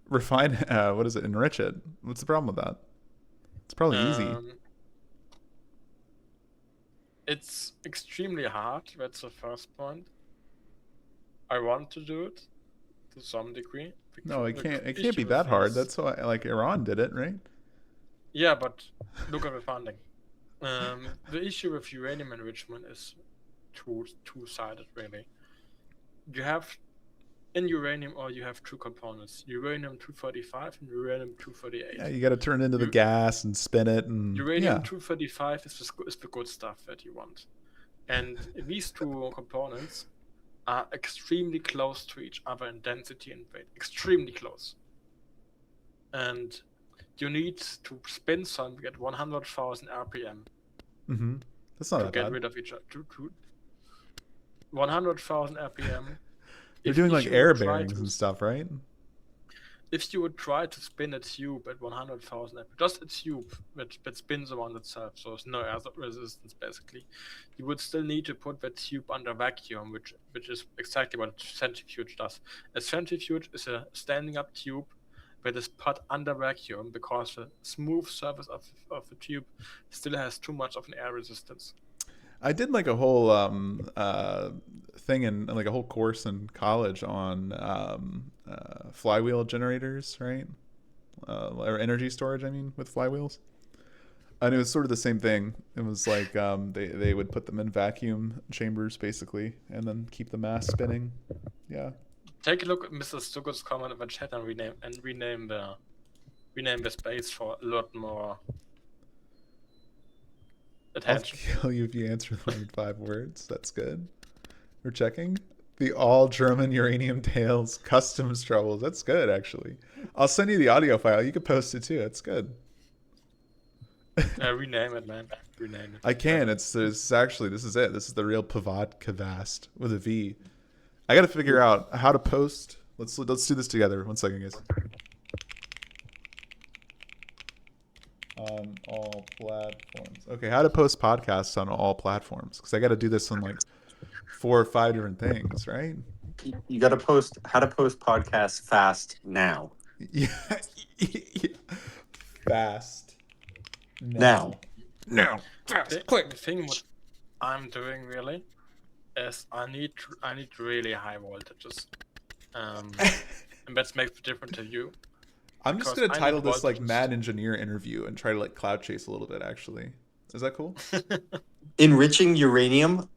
refine? What is it? Enrich it. What's the problem with that? It's probably easy. It's extremely hard. That's the first point. I want to do it to some degree. No, it can't. It can't be that hard. That's why, like, Iran did it, right? Yeah, but look at the funding. The issue with uranium enrichment is two-sided, really. You have in uranium, or you have two components: uranium-235 and uranium-238. Yeah, you got to turn it into the gas and spin it, and Uranium-235 is the good stuff that you want, and these two components are extremely close to each other in density and weight, extremely close. And you need to spin something at 100,000 RPM That's not to that get bad. rid of each other. 100,000 RPM. You're doing like you air would try bearings and stuff, right? If you would try to spin a tube at 100,000 RPM, just a tube that spins around itself, so there's no air resistance basically, you would still need to put that tube under vacuum, which is exactly what a centrifuge does. A centrifuge is a standing up tube that is put under vacuum because the smooth surface of the tube still has too much of an air resistance. I did like a whole thing in like a whole course in college on flywheel generators, right? Or energy storage, I mean, with flywheels. And it was sort of the same thing. It was like they would put them in vacuum chambers basically, and then keep the mass spinning. Yeah. Take a look at Mr. Stucco's comment in the chat and rename the space for a lot more attention. I'll kill you if you answer the word 5 words. That's good. We're checking. The all German uranium tails customs troubles. That's good, actually. I'll send you the audio file. You can post it too. That's good. Rename it, man. Rename it. I can. This is it. This is the real Pavadkavast with a V. I got to figure out how to post. Let's do this together. 1 second, guys. On all platforms. Okay, how to post podcasts on all platforms? Because I got to do this on like 4 or 5 different things, right? You got to post how to post podcasts fast now. Yeah. Fast. Now. The thing what I'm doing really is I need really high voltages, and that makes it different to you. I'm just gonna title this like Mad Engineer Interview and try to like cloud chase a little bit. Actually, is that cool? Enriching uranium.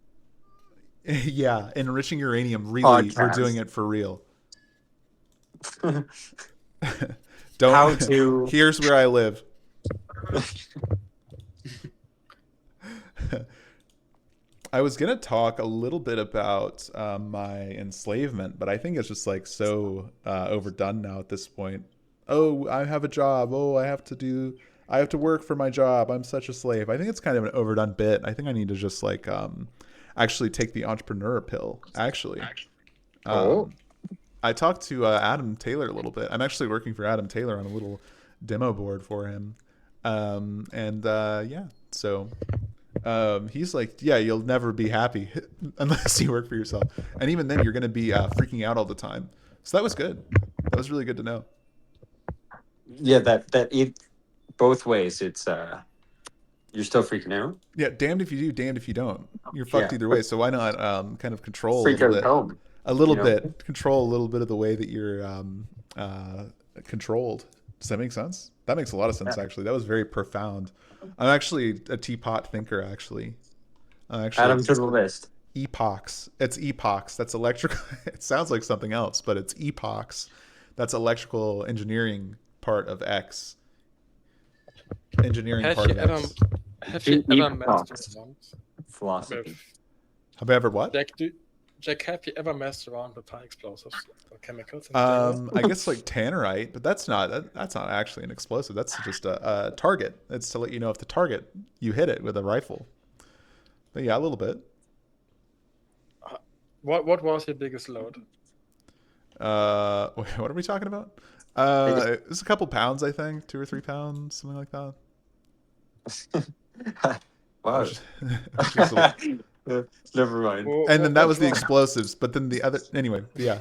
Yeah, enriching uranium. Really, Podcast. We're doing it for real. How to? Here's where I live. I was gonna talk a little bit about my enslavement, but I think it's just like so overdone now at this point. Oh, I have a job. Oh, I have to work for my job. I'm such a slave. I think it's kind of an overdone bit. I think I need to just like actually take the entrepreneur pill. Actually, I talked to Adam Taylor a little bit. I'm actually working for Adam Taylor on a little demo board for him, yeah. So he's like, yeah, you'll never be happy unless you work for yourself, and even then, you're going to be freaking out all the time. So that was good. That was really good to know. Yeah, that it both ways. It's you're still freaking out. Yeah, damned if you do, damned if you don't. You're fucked either way. So why not kind of control Freak out home. a little bit, control a little bit of the way that you're controlled. Does that make sense? That makes a lot of sense, actually. That was very profound. I'm actually a teapot thinker, actually. Add them to the list. Epochs. It's epochs. That's electrical. It sounds like something else, but it's epochs. That's electrical engineering part of X. Engineering part of X. Have you ever messed around Philosophy. Have I ever what? Jack, have you ever messed around with high explosives or chemicals? I guess like tannerite, but that's not actually an explosive. That's just a target. It's to let you know if the target you hit it with a rifle. But yeah, a little bit. What was your biggest load? What are we talking about? It was a couple pounds, I think, 2 or 3 pounds, something like that. Wow. Never mind. And then that was the explosives, but then the other, anyway, yeah.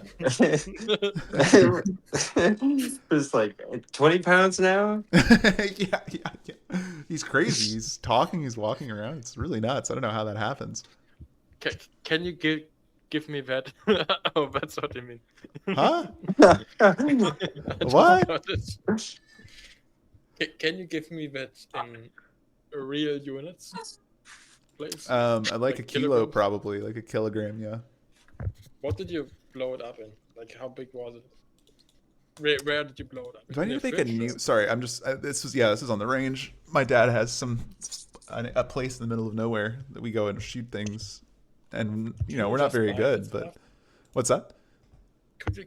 It's like 20 pounds now. Yeah. He's crazy. He's talking. He's walking around. It's really nuts. I don't know how that happens. Can you give me that? Oh, that's what you mean. Huh? What? Can you give me that real units, please? Like a kilo, kilograms? probably like a kilogram. Yeah. What did you blow it up in? Like, how big was it? Where did you blow it up? Do I In need the to make a fridge, new? or- Sorry, I'm just. This is on the range. My dad has a place in the middle of nowhere that we go and shoot things, and Can we're you not just very buy good. that But stuff? what's that?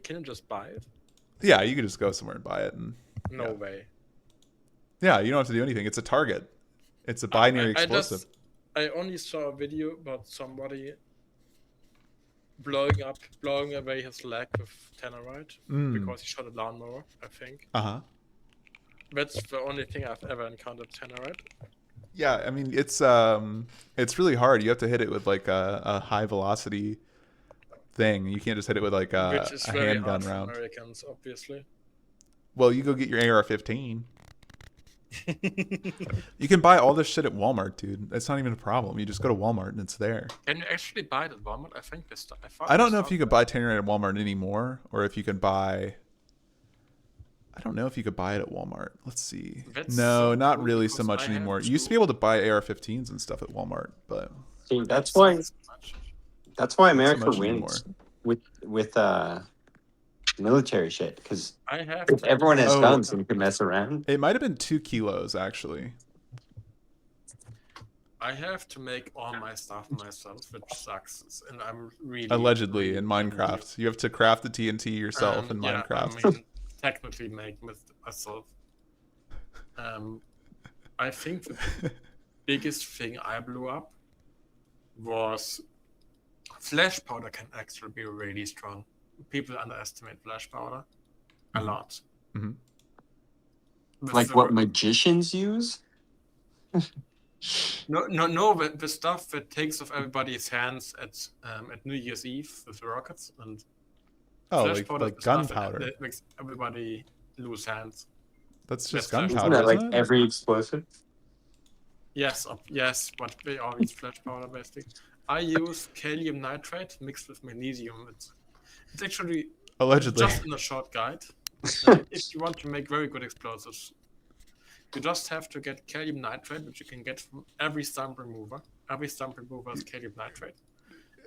Can you just buy it? Yeah, you could just go somewhere and buy it, and No way. yeah, you don't have to do anything. It's a target. It's a I- binary I explosive. just I only saw a video about somebody blowing away his leg with Tannerite because he shot a lawnmower, I think. Uh-huh. That's the only thing I've ever encountered Tannerite. Yeah, I mean it's really hard. You have to hit it with like a high velocity thing. You can't just hit it with like Which is a very handgun hard for round. Americans, obviously. Well, you go get your AR-15. You can buy all this shit at Walmart, dude. That's not even a problem. You just go to Walmart and it's there. Can you actually buy it at Walmart? I think this stuff. I don't know if you can buy Tannerite at Walmart anymore, or if you can buy. I don't know if you could buy it at Walmart. Let's see. That's No, so not cool really so because much I have anymore. You used to be able to buy AR-15s and stuff at Walmart, but See, that's so why much. America much wins with military shit, because I have if to everyone has Oh. guns and can mess around. it might have been 2 kilos actually. I have to make all my stuff myself, which sucks. And I'm really Allegedly really in Minecraft, you have to craft the TNT yourself in yeah, Minecraft. I mean, technically make with myself. I think the biggest thing I blew up was flash powder can actually be really strong. People underestimate flash powder a lot. Mhm. With Like the- what magicians use? No, the stuff that takes off everybody's hands at New Year's Eve with the rockets and Oh, flash like powder is stuff gunpowder. that makes everybody lose hands. That's just That's flash Isn't gunpowder, that like isn't it? every explosive? Yes, but they all use flash powder basically. I use kalium nitrate mixed with magnesium. It's actually Allegedly. just in a short guide. If you want to make very good explosives, you just have to get kalium nitrate, which you can get from every stump remover. Every stump remover is kalium nitrate.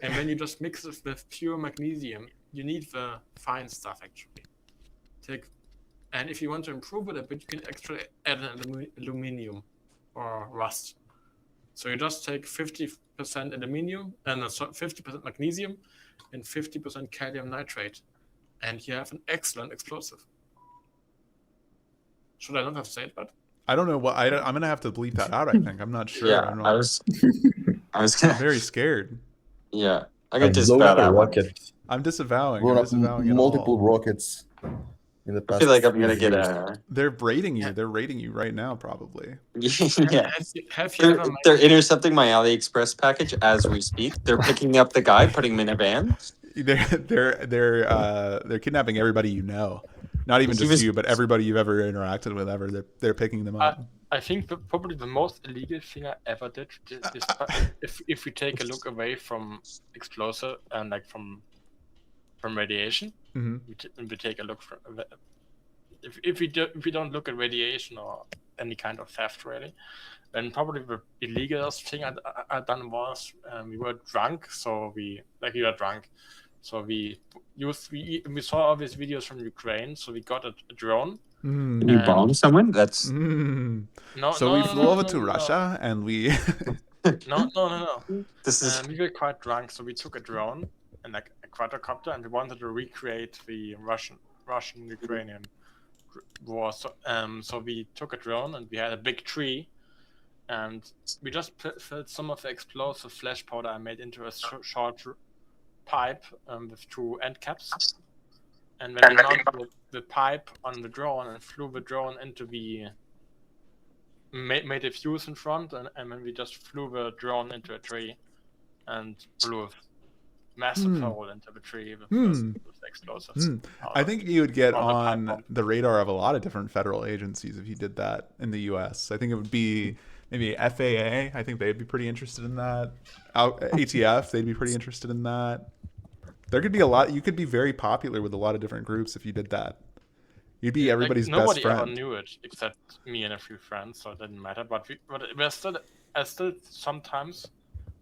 And when you just mix it with pure magnesium, you need the fine stuff actually. And if you want to improve it a bit, you can actually add an aluminium or rust. So you just take 50% aluminium and 50% magnesium and 50% kalium nitrate, and you have an excellent explosive. Should I not have said that? I don't know what I'm gonna have to bleep that out. I think I'm not sure. Yeah, I'm, I not, was gonna. I'm very scared. Yeah, I I got blew disavowed up a that one. rocket. I'm disavowing. Blown I'm up disavowing it multiple all. rockets in the I past. feel like I'm 3 gonna get years. a. They're raiding you. They're raiding you right now, probably. Yeah, Have you ever they're intercepting my AliExpress package as we speak. They're picking up the guy, putting him in a van. They're kidnapping everybody you know. Not even He just was- you, but everybody you've ever interacted with ever. They're picking them up. I think probably the most illegal thing I ever did is if we take a look away from explosive and like from radiation, hmm we take a look from if we don't look at radiation or any kind of theft really, then probably the illegal thing I done was we were drunk, so we were drunk. So we saw all these videos from Ukraine, so we got a drone. Mm. Can you bomb someone? That's Mm. No, So no, we no, flew no, over no, to no. Russia and we. No. this is We were quite drunk, so we took a drone and like a quadrocopter, and we wanted to recreate the Russian-Ukrainian war. So we took a drone and we had a big tree, and we just filled some of the explosive flash powder I made into a short pipe with 2 end caps. And when we mounted the pipe on the drone and flew the drone into the made a fuse in front, and then we just flew the drone into a tree and blew a massive hole into the tree with explosives. I think you would get Or the pipe on bomb. the radar of a lot of different federal agencies if you did that in the U.S. I think it would be maybe FAA. I think they'd be pretty interested in that. ATF, they'd be pretty interested in that. There could be a lot. You could be very popular with a lot of different groups if you did that. You'd be Like, everybody's best nobody ever friend. knew it except me and a few friends, so it didn't matter. But I still sometimes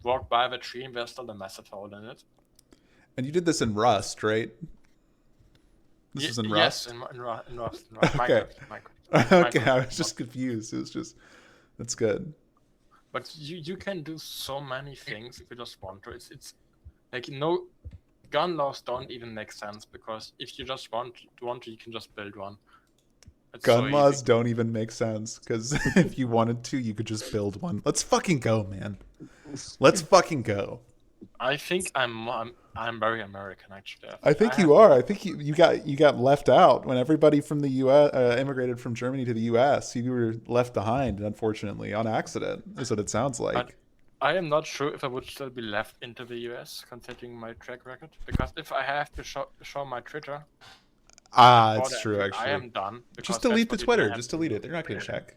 walk by the tree and there's still a method hole in it. And you did this in Rust, right? This is in Rust? Yes, in Rust. Okay. Minecraft. Okay, I was just confused. It was just, that's good. But you can do so many things if you just want to. It's like no gun laws don't even make sense because if you just want to, you can just build one. It's so Gun laws easy. don't even make sense because if you wanted to, you could just build one. Let's fucking go, man. Let's fucking go. I think I'm very American actually. I think you are. I think you got left out when everybody from the U.S. Immigrated from Germany to the U.S. You were left behind, unfortunately, on accident. Is what it sounds like. I am not sure if I would still be left into the US considering my track record. Because if I have to show my Twitter, It's true. I Actually, am done. just delete the Twitter. Just delete it. They're not going to check.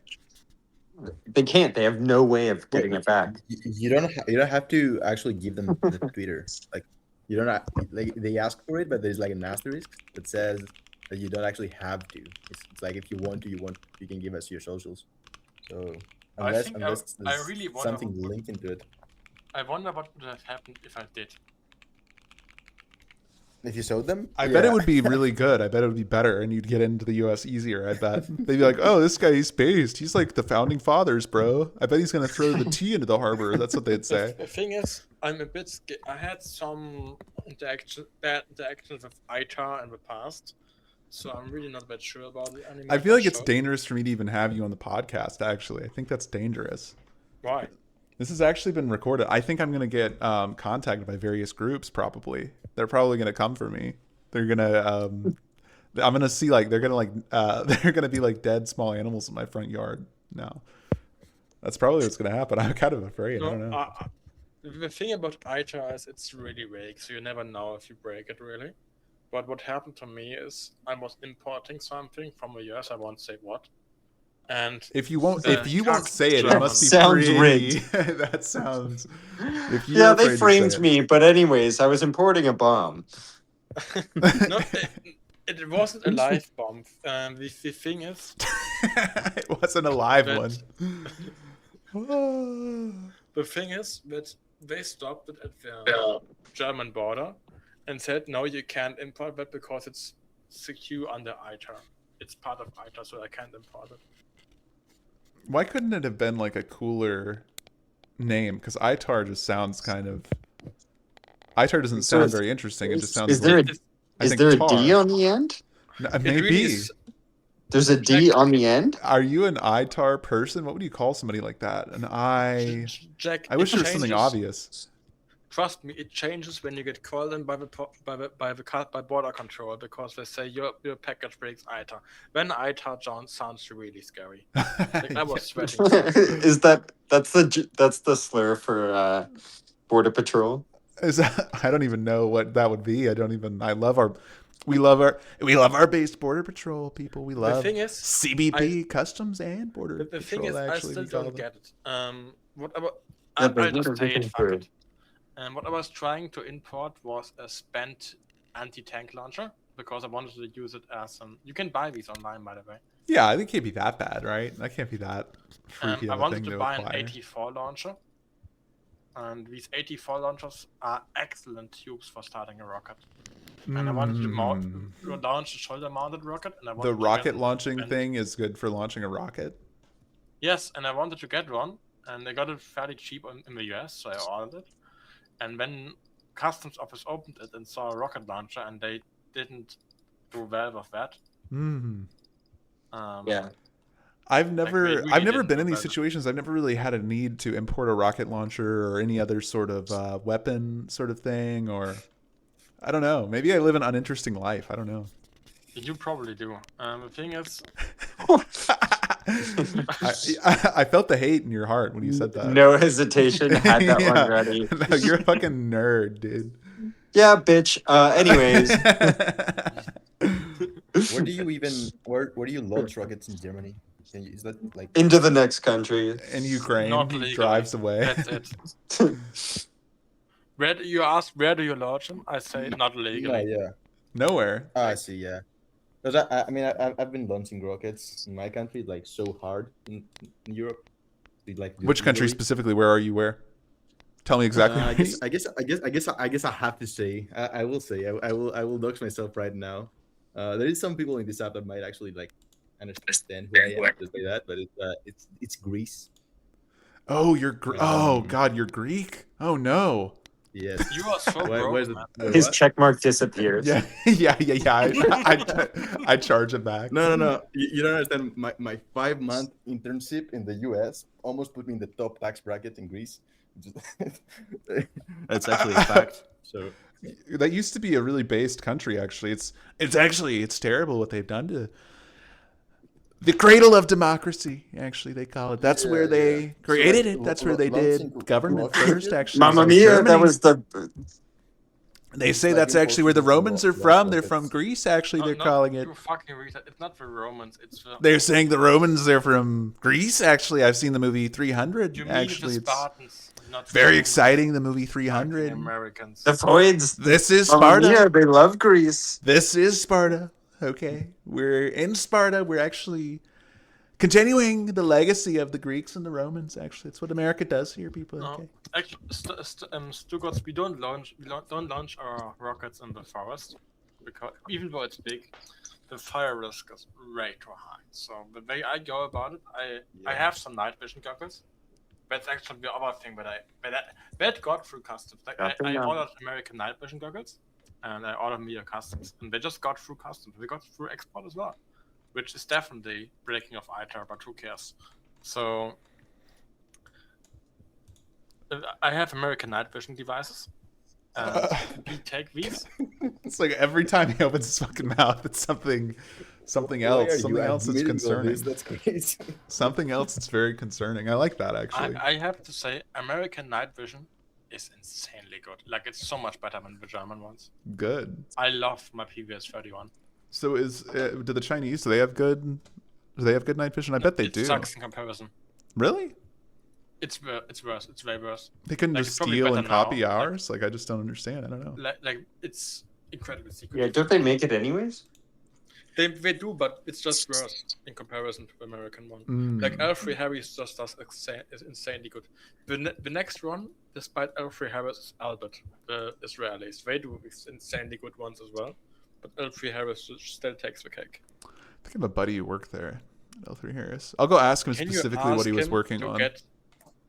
They can't. They have no way of getting it back. You don't have to actually give them the Twitter. Like you don't like they ask for it, but there's like an asterisk that says that you don't actually have to. It's like if you want to, you can give us your socials. So unless there's I really wonder something linked into it. I wonder what would have happened if I did. If you showed them, I bet it would be really good. I bet it would be better, and you'd get into the U.S. easier. I bet they'd be like, "Oh, this guy, he's based. He's like the founding fathers, bro. I bet he's gonna throw the tea into the harbor." That's what they'd say. The thing is, I'm a bit scared. I had some bad interactions with ITAR in the past, so I'm really not that sure about it anymore. I feel like it's dangerous for me to even have you on the podcast. Actually, I think that's dangerous. Why? This has actually been recorded. I think I'm gonna get contacted by various groups. Probably, they're probably gonna come for me. They're gonna. I'm gonna see like they're gonna be like dead small animals in my front yard. No, that's probably what's gonna happen. I'm kind of afraid. I don't know. The thing about ITAR is it's really vague, so you never know if you break it really. But what happened to me is I was importing something from the US. I won't say what. And if you won't say it, it must be sounds pretty. rigged. That sounds. Yeah, they framed me, but anyways, I was importing a bomb. No, it wasn't a live bomb. The thing is, it wasn't a live one. The thing is that they stopped it at the German border and said, no, you can't import that because it's secure under ITAR. It's part of ITAR, so I can't import it. Why couldn't it have been like a cooler name? Because ITAR just sounds kind of. ITAR doesn't sound very interesting. It just sounds. Is there a D on the end? No, maybe. There's a D on the end? Are you an ITAR person? What would you call somebody like that? Jack, I wish there was something obvious. Trust me, it changes when you get called in by border control because they say your package breaks ITAR. When ITAR sounds really scary. Like, I was sweating. That's the slur for border patrol? I don't even know what that would be. We love our base border patrol people. We love the thing is, CBP, Customs and Border the Patrol. The thing is, I still don't get it. What about? Yeah, I just say it. Fuck it. And what I was trying to import was a spent anti-tank launcher because I wanted to use it as you can buy these online, by the way. Yeah, I think it can't be that bad, right? That can't be that freaky. I wanted to buy an 84 launcher. And these 84 launchers are excellent tubes for starting a rocket. And I wanted to launch a shoulder-mounted rocket. And I wanted the rocket launching thing is good for launching a rocket? Yes, and I wanted to get one. And I got it fairly cheap in the US, so I ordered it. And when customs office opened it and saw a rocket launcher, and they didn't do well with that. Yeah. I've never been in these situations. I've never really had a need to import a rocket launcher or any other sort of weapon sort of thing, or I don't know. Maybe I live an uninteresting life. I don't know. You probably do. The thing is, I felt the hate in your heart when you said that. No hesitation. Had that one ready. No, you're a fucking nerd, dude. Yeah, bitch. Anyways. Where do you launch rockets in Germany? Is that like into the next country? In Ukraine, he drives away. That's it. Where do you launch them? I say not legally. Yeah. Nowhere. I see. Yeah. Because I've been launching rockets in my country like so hard in Europe. We, like do it Which country legally. specifically? Where are you? Where? Tell me exactly. I guess I have to say. I will say. I will dox myself right now. There is some people in this app that might actually like understand who I am just by that, but it's Greece. Oh, oh Um, God, you're Greek. Oh no. Yes. You are so Why broke, is it? man. His What? check mark disappears. Yeah, yeah. I charge it back. No. You don't understand. My 5-month internship in the US almost put me in the top tax bracket in Greece. That's actually a fact. So That used to be a really based country. Actually, it's terrible what they've done to the cradle of democracy. Actually, they call it. That's where they created it. That's where they did government first. Actually, Mamma so mia, Germany. that was the. They say like that's actually where the enforcing Romans are law from. They're rockets. from Greece. Actually, they're No, calling it. You fucking retard. It's not the Romans. It's the. They're saying the Romans. They're from Greece. Actually, I've seen the movie 300. You mean Actually, the it's Spartans, not the very Romans, exciting. The movie fucking 300. Americans. The Floyds. This is Mamma Sparta. mia, they love Greece. This is Sparta. Okay. We're in Sparta. We're actually continuing the legacy of the Greeks and the Romans. Actually, it's what America does here, people. Okay. Actually, Stuttgart, we don't launch our rockets in the forest because even though it's big, the fire risk is way too high. So the way I go about it, I have some night vision goggles. That's actually the other thing that got through customs. Like I ordered American night vision goggles, and I ordered me a customs, and they just got through customs. They got through export as well, which is definitely breaking of ITAR, but who cares? So I have American night vision devices. We take these. It's like every time he opens his fucking mouth, it's something Why else. are you Something else that's admitting all concerning. this? That's crazy. Something else that's very concerning. I like that actually. I have to say, American night vision is insanely good. Like, it's so much better than the German ones. Good. I love my PVS 31. So do the Chinese? Do they have good night vision? I bet they It do. sucks in comparison. Really? It's worse. It's way worse. They couldn't Like, just it's probably steal and better now, copy like- ours? Like I just don't understand. I don't know. Like it's incredibly secret. Yeah, don't they make it anyways? They do, but it's just worse in comparison to the American one. Mm. Like L3 Harris just does is insanely good. The next one, despite L3 Harris, is Albert, the Israelis. They do insanely good ones as well, but L3 Harris still takes the cake. I think I have a buddy who worked there at L3 Harris. I'll go ask him Can you specifically what ask he was him working to on.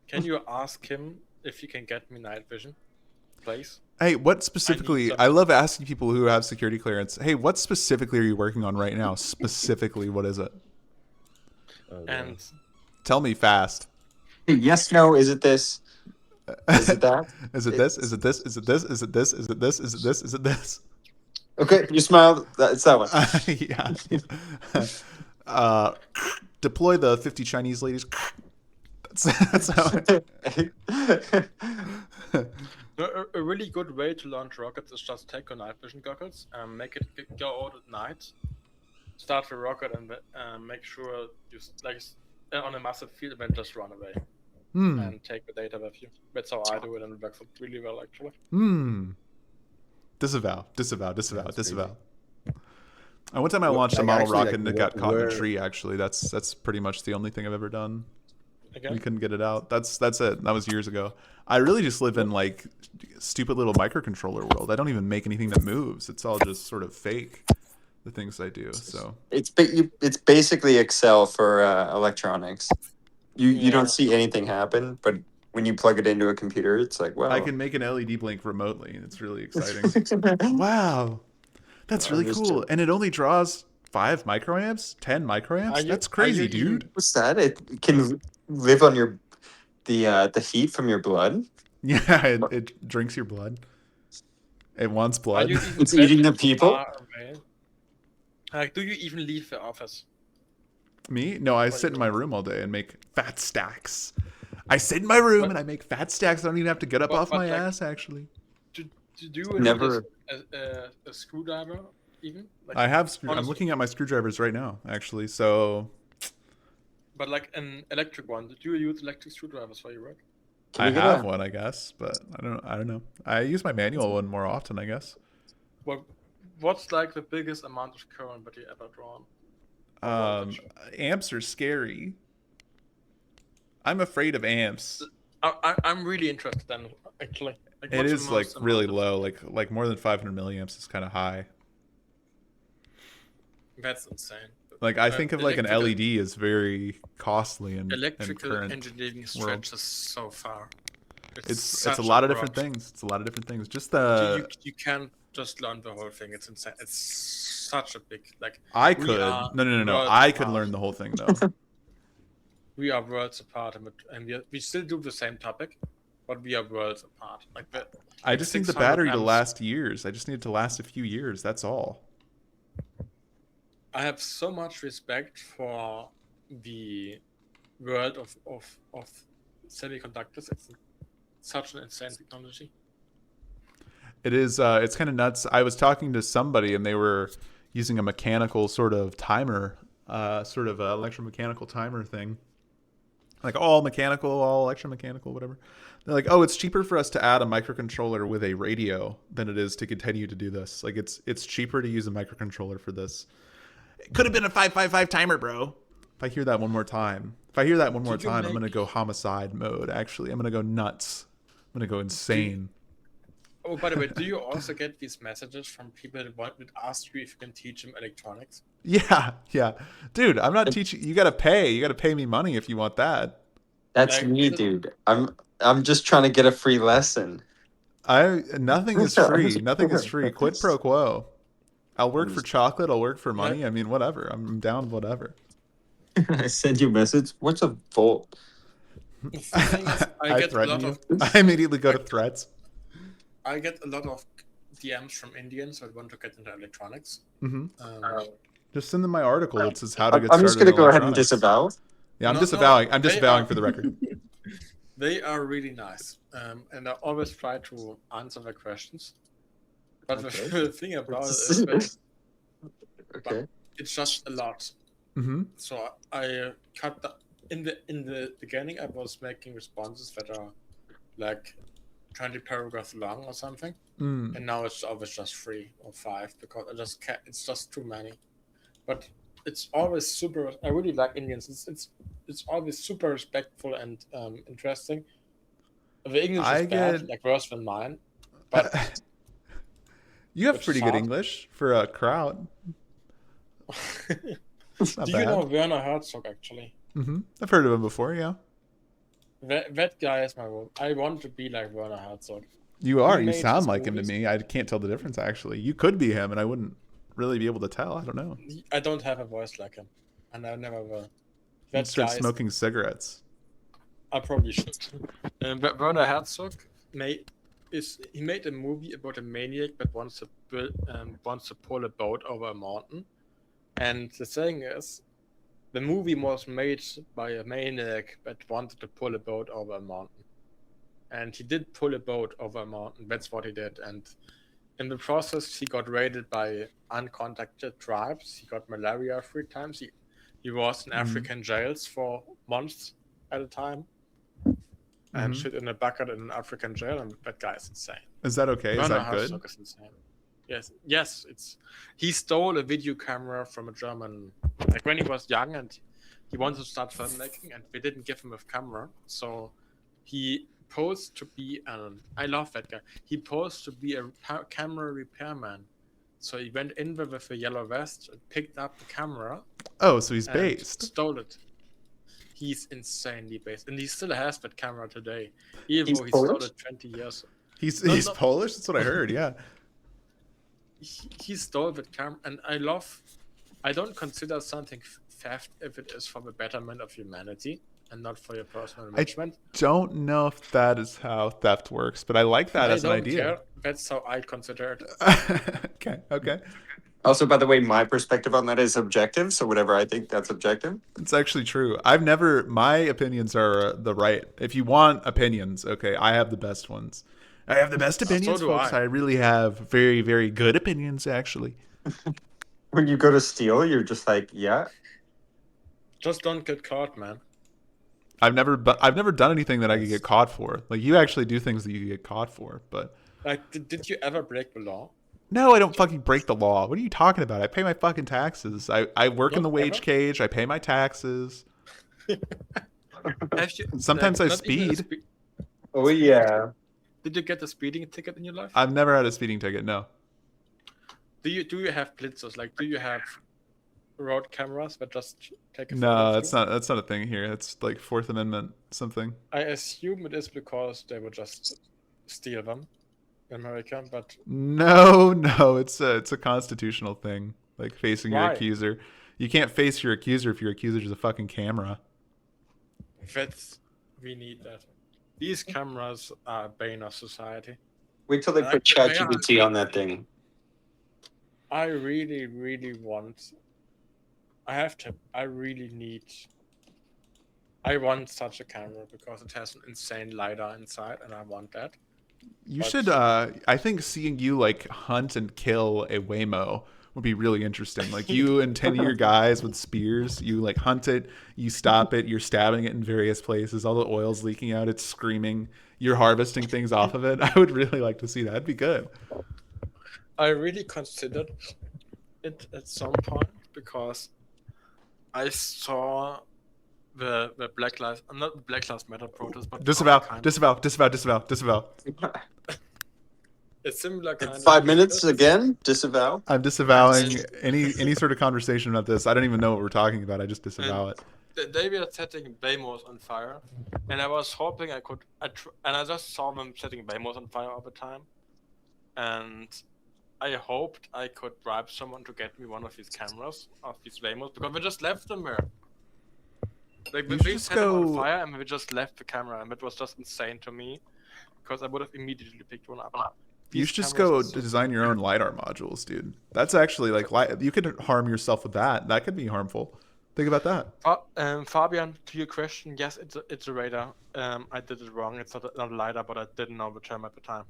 Can you ask him if he can get me night vision, please? Hey, what specifically? some- I love asking people who have security clearance. Hey, what specifically are you working on right now? Specifically, what is it? And Tell me fast. Yes, no, is it this? Is it that? Is it this? Is it this? Is it this? Is it this? Is it this? Is it this? Is it this? Okay, you smiled. It's that one. Yeah. Deploy the 50 Chinese ladies. That's how. a really good way to launch rockets is just take your night vision goggles, make it go out at night, start the rocket, and make sure you on a massive field, and then just run away and take the data with you. That's how I do it, and it works really well actually. Disavow. One time I launched a model rocket and it got caught in a tree. Actually, that's pretty much the only thing I've ever done. Again? We couldn't get it out. That's it. That was years ago. I really just live in like stupid little microcontroller world. I don't even make anything that moves. It's all just sort of fake. The things I do. So It's basically Excel for electronics. You don't see anything happen, but when you plug it into a computer, it's like, wow. I can make an LED blink remotely. It's really exciting. Wow, that's really cool. And it only draws 5 microamps, 10 microamps. That's crazy, dude. What's that? It can live on the heat from your blood. Yeah, it drinks your blood. It wants blood. It's eating the people. Like, do you even leave the office? Me? No, I sit in my room all day and make fat stacks. I sit in my room and I make fat stacks. I don't even have to get up off my ass, actually. Do you Never a screwdriver even? Like, I have. I'm looking at my screwdrivers right now, actually. So. But like an electric one, do you use electric screwdrivers for your work? I have one, I guess, but I don't know. I use my manual one more often, I guess. Well, what's like the biggest amount of current that you ever drawn? Or voltage? Amps are scary. I'm afraid of amps. I'm really interested in actually. Like, It what's the is like most really amount low, like more than 500 milliamps is kind of high. That's insane. Like I think of like an Electrical- LED as very costly and Electrical current. engineering stretches so far. It's such a lot of different broad- things. It's a lot of different things. Just You can't just learn the whole thing. It's insane. It's such a big like. I we could are no. worlds I could apart. learn the whole thing though. We are worlds apart, and we still do the same topic, but we are worlds apart. Like that. I just need the 600 battery to amps. last years. I just need it to last a few years. That's all. I have so much respect for the world of semiconductors. It's such an insane technology. It is. It's kind of nuts. I was talking to somebody, and they were using a mechanical sort of timer, sort of electromechanical timer thing, like all mechanical, all electromechanical, whatever. They're like, oh, it's cheaper for us to add a microcontroller with a radio than it is to continue to do this. Like, it's cheaper to use a microcontroller for this. It could have been a 555 timer, bro. If I hear that one more time, I'm gonna go homicide mode. Actually, I'm gonna go nuts. I'm gonna go insane. Oh, by the way, do you also get these messages from people that ask you if you can teach them electronics? Yeah, dude. I'm not teaching. You gotta pay. You gotta pay me money if you want that. That's Like, me, dude. I'm just trying to get a free lesson. Nothing is free. Nothing is free. Quid pro quo. I'll work for chocolate. I'll work for money. I mean, whatever. I'm down. Whatever. I send you a message. What's a volt? The thing is, I get a threaten lot you. of I immediately go to threats. I get a lot of DMs from Indians that want to get into electronics. hmm Um, Just send them my article that says how to get I'm started. just gonna in go ahead and electronics. disavow. Yeah, I'm No, disavowing. no, I'm they disavowing are- for the record. they are really nice, and I always try to answer their questions. But Okay. the thing about it is that Okay. it's just a lot. hmm So I cut in the beginning. I was making responses that are like 20 paragraphs long or something, Mm. and now it's always just 3 or 5 because I just can't. It's just too many. But it's always super. I really like Indians. It's always super respectful and interesting. The English I is bad, get- like worse than mine. But You have Which pretty is good hard. English for a crowd. It's not do bad. you know Werner Herzog actually? I've heard of him before. Yeah, That guy is my role. I want to be like Werner Herzog. you are. He You made sound his like him to movies. me. I can't tell the difference. Actually, you could be him, and I wouldn't really be able to tell. I don't know. I don't have a voice like him, and I never will. You'd That start guy is- smoking cigarettes. I probably should. Werner Herzog made a movie about a maniac that wants to pull a boat over a mountain, and the thing is, the movie was made by a maniac that wanted to pull a boat over a mountain, and he did pull a boat over a mountain. That's what he did, and in the process, he got raided by uncontacted tribes. He got malaria 3 times. He was in African jails for months at a time. And shit in a bucket in an African jail, and that guy is insane. Is that okay? Is Werner that good? Herzog is insane. Yes. He stole a video camera from a German, like when he was young, and he wanted to start filmmaking, and they didn't give him a camera, so he posed to be I love that guy. He posed to be a camera repairman, so he went in there with a yellow vest, and picked up the camera, Oh, so he's and based. stole it. He's insanely based, and he still has that camera today, even He's though he stole Polish? it 20 years. He's No, he's no. Polish. That's what I heard. Yeah. He stole that camera, and I don't consider something theft if it is for the betterment of humanity and not for your personal enrichment. Don't know if that is how theft works, but I like that I as an don't idea. care. That's how I consider it. Okay. Also, by the way, my perspective on that is objective. So whatever I think, that's objective. It's actually true. My opinions are the right. If you want opinions, okay, I have the best ones. I have the best opinions, do folks. I. I really have very, very good opinions, actually. When you go to steal, you're just like, yeah. Just don't get caught, man. I've never done anything that I could get caught for. Like, you actually do things that you get caught for, but Like, did you ever break the law? No, I don't fucking break the law. What are you talking about? I pay my fucking taxes. I work in the Not wage ever? cage. I pay my taxes. Have you, Sometimes I not even a speed. Oh yeah. Did you get a speeding ticket in your life? I've never had a speeding ticket. No. Do you have blitzers? Like, do you have road cameras that just take a photo No, of that's you? not a thing here. It's like Fourth Amendment something. I assume it is because they would just steal them in America, but No, it's a constitutional thing. Like facing your Why? accuser. You can't face your accuser if your accuser is a fucking camera. we need that. These cameras are a bane of society. Wait till they put ChatGPT on that thing. I really, really want. I really need. I want such a camera because it has an insane LiDAR inside, and I want that. You But- should I think seeing you like hunt and kill a Waymo would be really interesting. Like you and 10 of your guys with spears, you like hunt it, you stop it, you're stabbing it in various places, all the oil's leaking out, it's screaming, you're harvesting things off of it. I would really like to see that. That'd be good. I really considered it at some point because I saw the Black Lives, not Black Lives Matter protest, but Disavow, other kind- disavow. a similar kind of 5 minutes protest. again. Disavow. I'm disavowing any sort of conversation about this. I don't even know what we're talking about. I just disavow it. They were setting Baymos on fire, and I was hoping and I just saw them setting Baymos on fire all the time, and I hoped I could bribe someone to get me one of these cameras of these Baymos because we just left them there. Like You we should just set them on go- fire and we just left the camera, and it was just insane to me because I would have immediately picked one up. You These should just cameras go are so- design your own LiDAR modules, dude. That's actually like you could harm yourself with that. That could be harmful. Think about that. Fabian, to your question, yes, it's a radar. I did it wrong. It's not a LiDAR, but I didn't know the term at the time.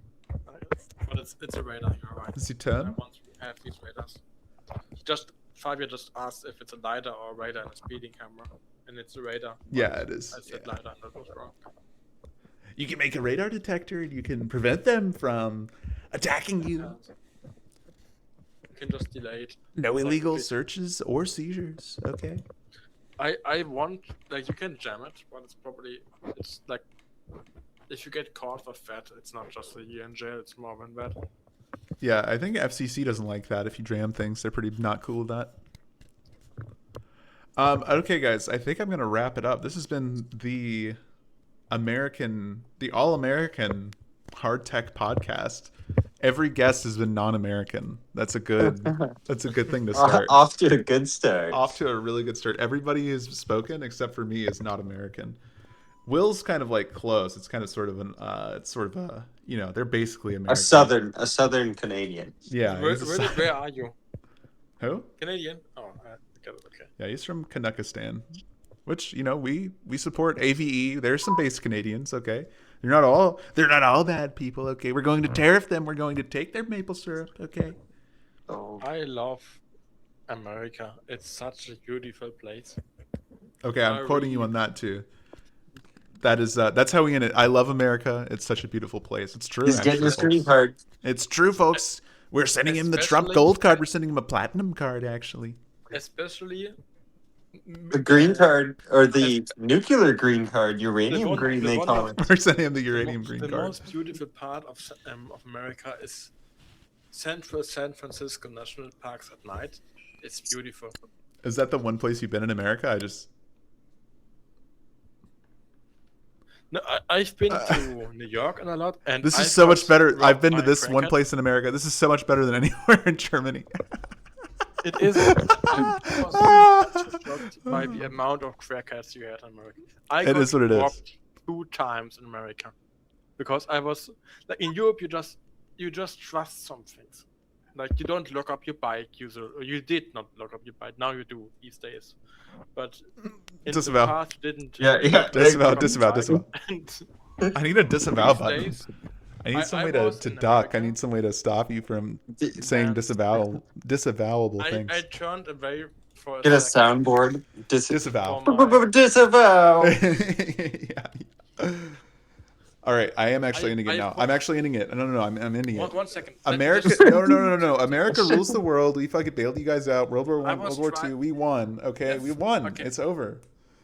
But it's a radar. You're right. Is he 10? Once we have these radars, Fabian just asked if it's a LiDAR or a radar in a speeding camera, and it's a radar. Yeah, it is. I said Yeah. LiDAR, and that was wrong. You can make a radar detector and you can prevent them from attacking you. You can just delay it. No illegal Okay. searches or seizures. Okay. I want, like, you can jam it, but it's like if you get caught for that, it's not just a year in jail. It's more than that. Yeah, I think FCC doesn't like that if you jam things. They're pretty not cool with that. Okay, guys, I think I'm going to wrap it up. This has been the all-American Hardtech podcast. Every guest has been non-American. That's a good thing to start. Off to a good start. Off to a really good start. Everybody who's spoken except for me is not American. Will's kind of like close. It's kind of sort of a, you know, they're basically American. A southern Canadian. Yeah. he's a Where are you? Who? Canadian? Oh, I got it. Okay. Yeah, he's from Canuckistan, which, you know, we support AVE. There's some base Canadians, okay? They're not all bad people, okay? We're going to tariff them. We're going to take their maple syrup, okay? Oh. I love America. It's such a beautiful place. Okay, I'm I quoting you really- on that too. That's how we end it. I love America. It's such a beautiful place. It's true. He's getting his actually, green folks. card. It's true, folks. We're sending him the Trump Especially- gold card. We're sending him a platinum card, actually. Especially The green card, or the nuclear green card, uranium one- green, the they one call of- it. We're sending him the the uranium green the card. most beautiful part of America is central San Francisco National Parks at night. It's beautiful. Is that the one place you've been in America? No, I've been to New York and a lot, and This I is so much got better. robbed I've been to by a this one crackhead. place in America. This is so much better than anywhere in Germany. It is. I was shocked by the amount of crackheads you had in America. I It got is what it is. robbed 2 times in America, because I was like in Europe. You just trust some things. Like you don't lock up your bike, or you did not lock up your bike. Now you do these days, but in Disavow. the past you didn't. Yeah. Disavow, lock up disavow, your disavow. bike. And I need a disavow these button. days, I need some I way was to in duck. I America. need some way to stop you from saying Yeah. disavowable things. I turned away for a Get a second soundboard. Disavow. for my- Disavow. Yeah. All right, I am actually ending it I- now. I'm actually ending it. No, I'm ending it. One second. America, Just- no. America rules the world. We fucking bailed you guys out. World War I One, was World War try- Two. We won. Okay, Yes, we won. okay. It's over.